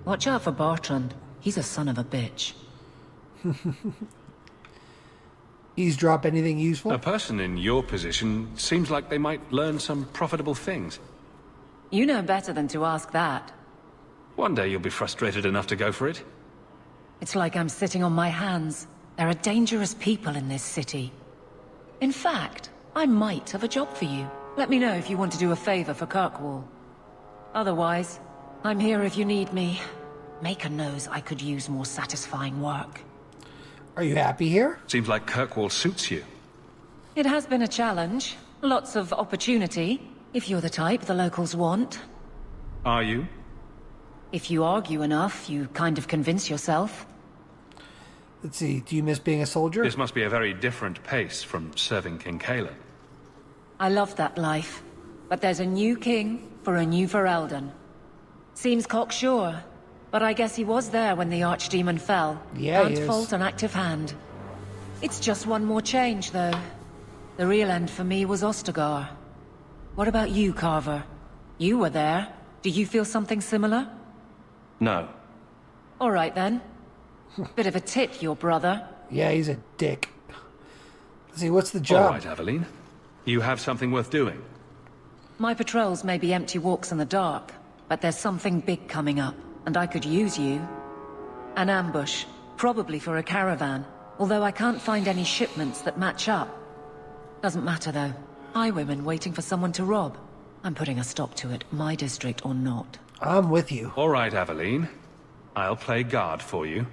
Watch out for Bartrand. He's a son of a bitch. Eavesdrop anything useful? A person in your position seems like they might learn some profitable things. You know better than to ask that. One day you'll be frustrated enough to go for it. It's like I'm sitting on my hands. There are dangerous people in this city. In fact, I might have a job for you. Let me know if you want to do a favor for Kirkwall. Otherwise, I'm here if you need me. Maker knows I could use more satisfying work. Are you happy here? Seems like Kirkwall suits you. It has been a challenge. Lots of opportunity, if you're the type the locals want. Are you? If you argue enough, you kind of convince yourself. Let's see, do you miss being a soldier? This must be a very different pace from serving King Caleb. I love that life. But there's a new king for a new Ferelden. Seems cocksure, but I guess he was there when the Archdemon fell. Yeah, he Can't is. fault an active hand. It's just one more change, though. The real end for me was Ostagar. What about you, Carver? You were there. Do you feel something similar? No. All right, then. Bit of a tit, your brother. Yeah, he's a dick. Let's see, what's the job? All right, Aveline. You have something worth doing. My patrols may be empty walks in the dark, but there's something big coming up, and I could use you. An ambush, probably for a caravan, although I can't find any shipments that match up. Doesn't matter, though. Highwaymen waiting for someone to rob. I'm putting a stop to it, my district or not. I'm with you. All right, Aveline. I'll play guard for you.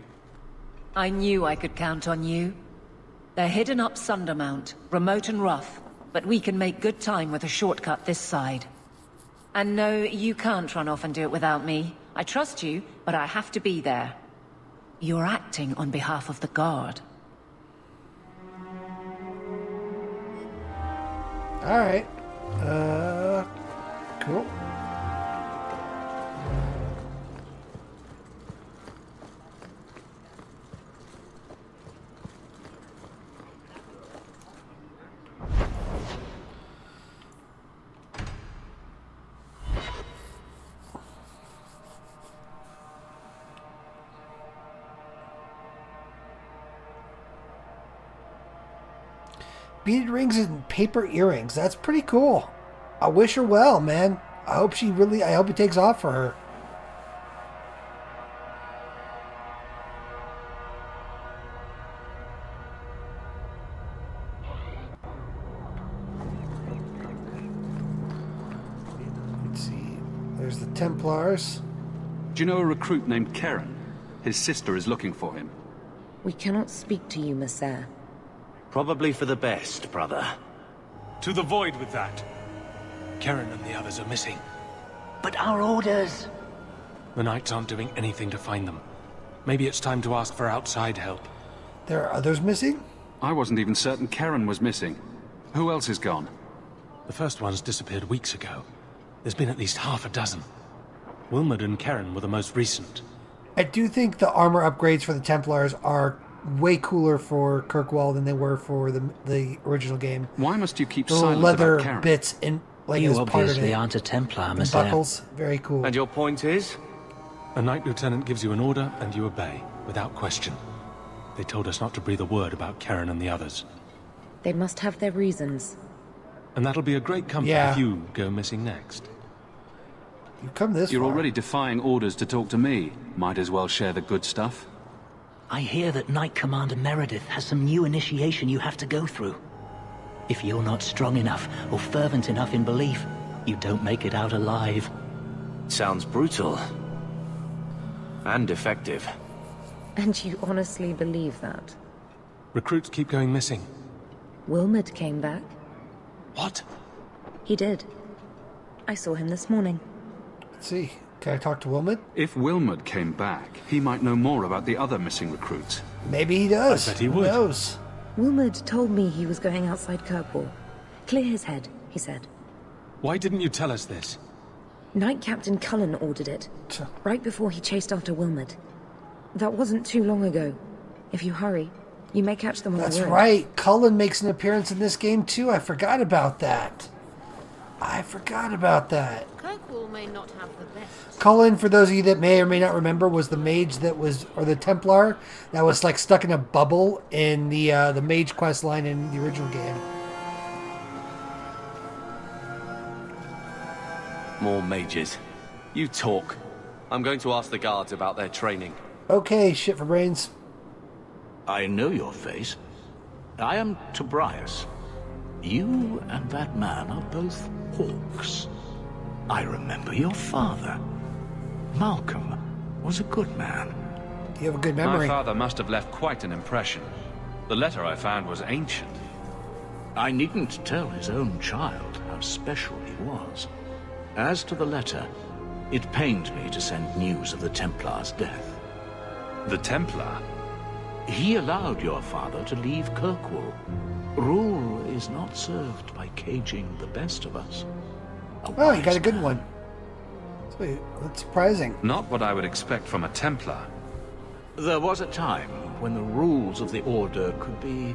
I knew I could count on you. They're hidden up Sundermount, remote and rough, but we can make good time with a shortcut this side. And no, you can't run off and do it without me. I trust you, but I have to be there. You're acting on behalf of the Guard. Alright. Cool. Beaded rings and paper earrings. That's pretty cool. I wish her well, man. I hope it takes off for her. Let's see. There's the Templars. Do you know a recruit named Karen? His sister is looking for him. We cannot speak to you, Messer. Probably for the best, brother. To the void with that. Karen and the others are missing. But our orders... The Knights aren't doing anything to find them. Maybe it's time to ask for outside help. There are others missing? I wasn't even certain Karen was missing. Who else is gone? The first ones disappeared weeks ago. There's been at least half a dozen. Wilmot and Karen were the most recent. I do think the armor upgrades for the Templars are way cooler for Kirkwall than they were for the original game. Why must you keep the little silent leather about Karen? bits in like You as part of obviously it. aren't a Templar, And Messer. buckles, very cool. And your point is? A Knight Lieutenant gives you an order and you obey, without question. They told us not to breathe a word about Karen and the others. They must have their reasons. And that'll be a great comfort if you go missing next. You've come this You're far. already defying orders to talk to me. Might as well share the good stuff. I hear that Knight Commander Meredith has some new initiation you have to go through. If you're not strong enough or fervent enough in belief, you don't make it out alive. Sounds brutal. And effective. And you honestly believe that? Recruits keep going missing. Wilmot came back. What? He did. I saw him this morning. Let's see. Can I talk to Wilmot? If Wilmot came back, he might know more about the other missing recruits. Maybe he does. I bet he would. Who knows? Wilmot told me he was going outside Kirkwall. Clear his head, he said. Why didn't you tell us this? Knight Captain Cullen ordered it, right before he chased after Wilmot. That wasn't too long ago. If you hurry, you may catch them on That's the road. right. Cullen makes an appearance in this game too. I forgot about that. Kirkwall may not have the best. Cullen, for those of you that may or may not remember, was the mage that was, or the Templar that was like stuck in a bubble in the mage quest line in the original game. More mages. You talk. I'm going to ask the guards about their training. Okay, shit for brains. I know your face. I am Tobias. You and that man are both Hawks. I remember your father. Malcolm was a good man. You have a good memory. My father must have left quite an impression. The letter I found was ancient. I needn't tell his own child how special he was. As to the letter, it pained me to send news of the Templar's death. The Templar? He allowed your father to leave Kirkwall. Rule is not served by caging the best of us. Oh, you got a good one. Sweet. That's surprising. Not what I would expect from a Templar. There was a time when the rules of the Order could be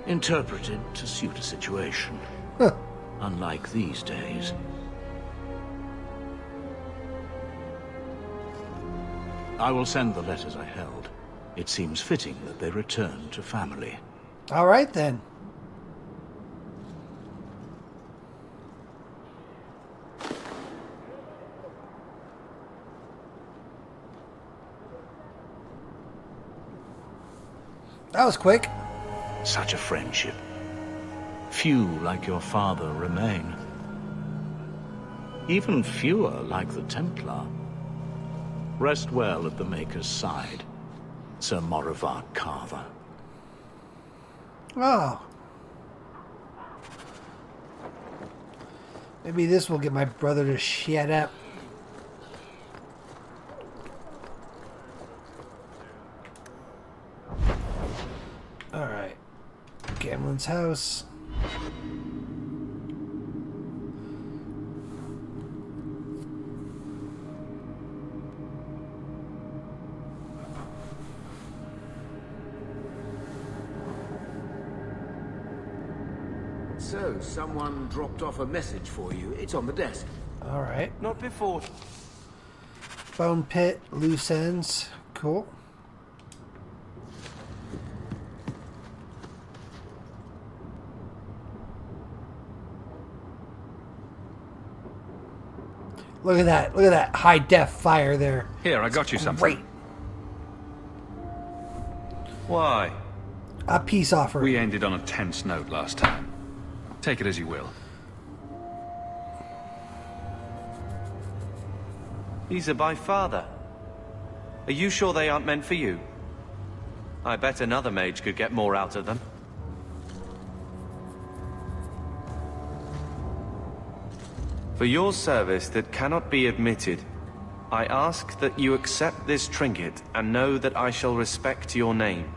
interpreted to suit a situation. Huh. Unlike these days. I will send the letters I held. It seems fitting that they return to family. All right, then. That was quick. Such a friendship. Few like your father remain. Even fewer like the Templar. Rest well at the Maker's side, Sir Morivar Carver. Oh. Maybe this will get my brother to shut up. Alright. Gamlen's house. So, someone dropped off a message for you. It's on the desk. Alright. Not before. Bone pit, loose ends. Cool. Look at that. Look at that high def fire there. Here, I got you something. Great. Why? A peace offering. We ended on a tense note last time. Take it as you will. These are by father. Are you sure they aren't meant for you? I bet another mage could get more out of them. For your service that cannot be admitted, I ask that you accept this trinket and know that I shall respect your name.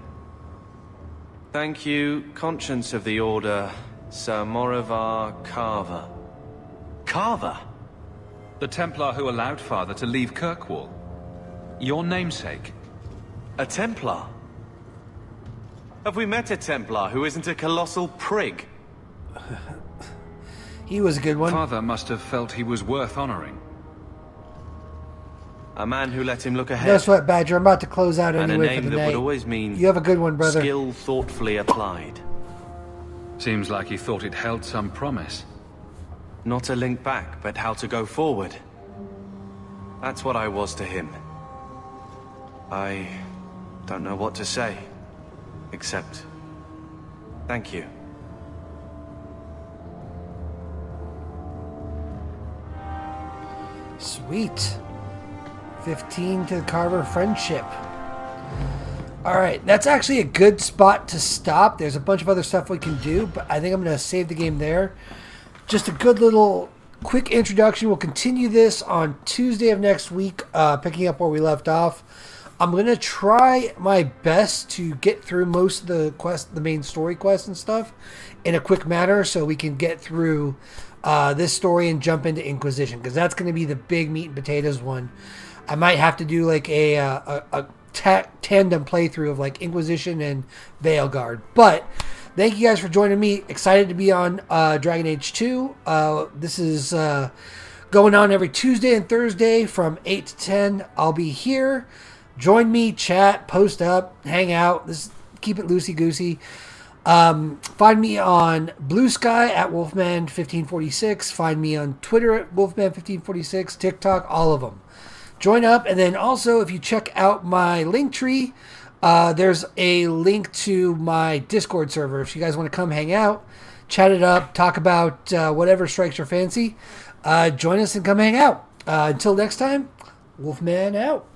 Thank you, Conscience of the Order, Sir Morivar Carver. Carver? The Templar who allowed father to leave Kirkwall. Your namesake. A Templar? Have we met a Templar who isn't a colossal prig? He was a good one. Father must have felt he was worth honoring. A man who let him look ahead. No sweat, Badger. I'm about to close out And anyway a name for the that night. would always mean You have a good one, brother. skill thoughtfully applied. Seems like he thought it held some promise. Not a link back, but how to go forward. That's what I was to him. I don't know what to say, except thank you. Sweet. 15 to the Carver Friendship. Alright, that's actually a good spot to stop. There's a bunch of other stuff we can do, but I think I'm going to save the game there. Just a good little quick introduction. We'll continue this on Tuesday of next week, picking up where we left off. I'm going to try my best to get through most of the main story quests and stuff in a quick manner so we can get through this story and jump into Inquisition, because that's going to be the big meat and potatoes one. I might have to do like a tandem playthrough of like Inquisition and Veilguard. But thank you guys for joining me. Excited to be on Dragon Age 2. This is going on every Tuesday and Thursday from 8 to 10. I'll be here. Join me, chat, post up, hang out. Keep it loosey-goosey. Find me on Blue Sky at Wolfman1546. Find me on Twitter at Wolfman1546, TikTok, all of them. Join up, and then also if you check out my Linktree, there's a link to my Discord server. If you guys want to come hang out, chat it up, talk about whatever strikes your fancy, join us and come hang out. Until next time, Wolfman out.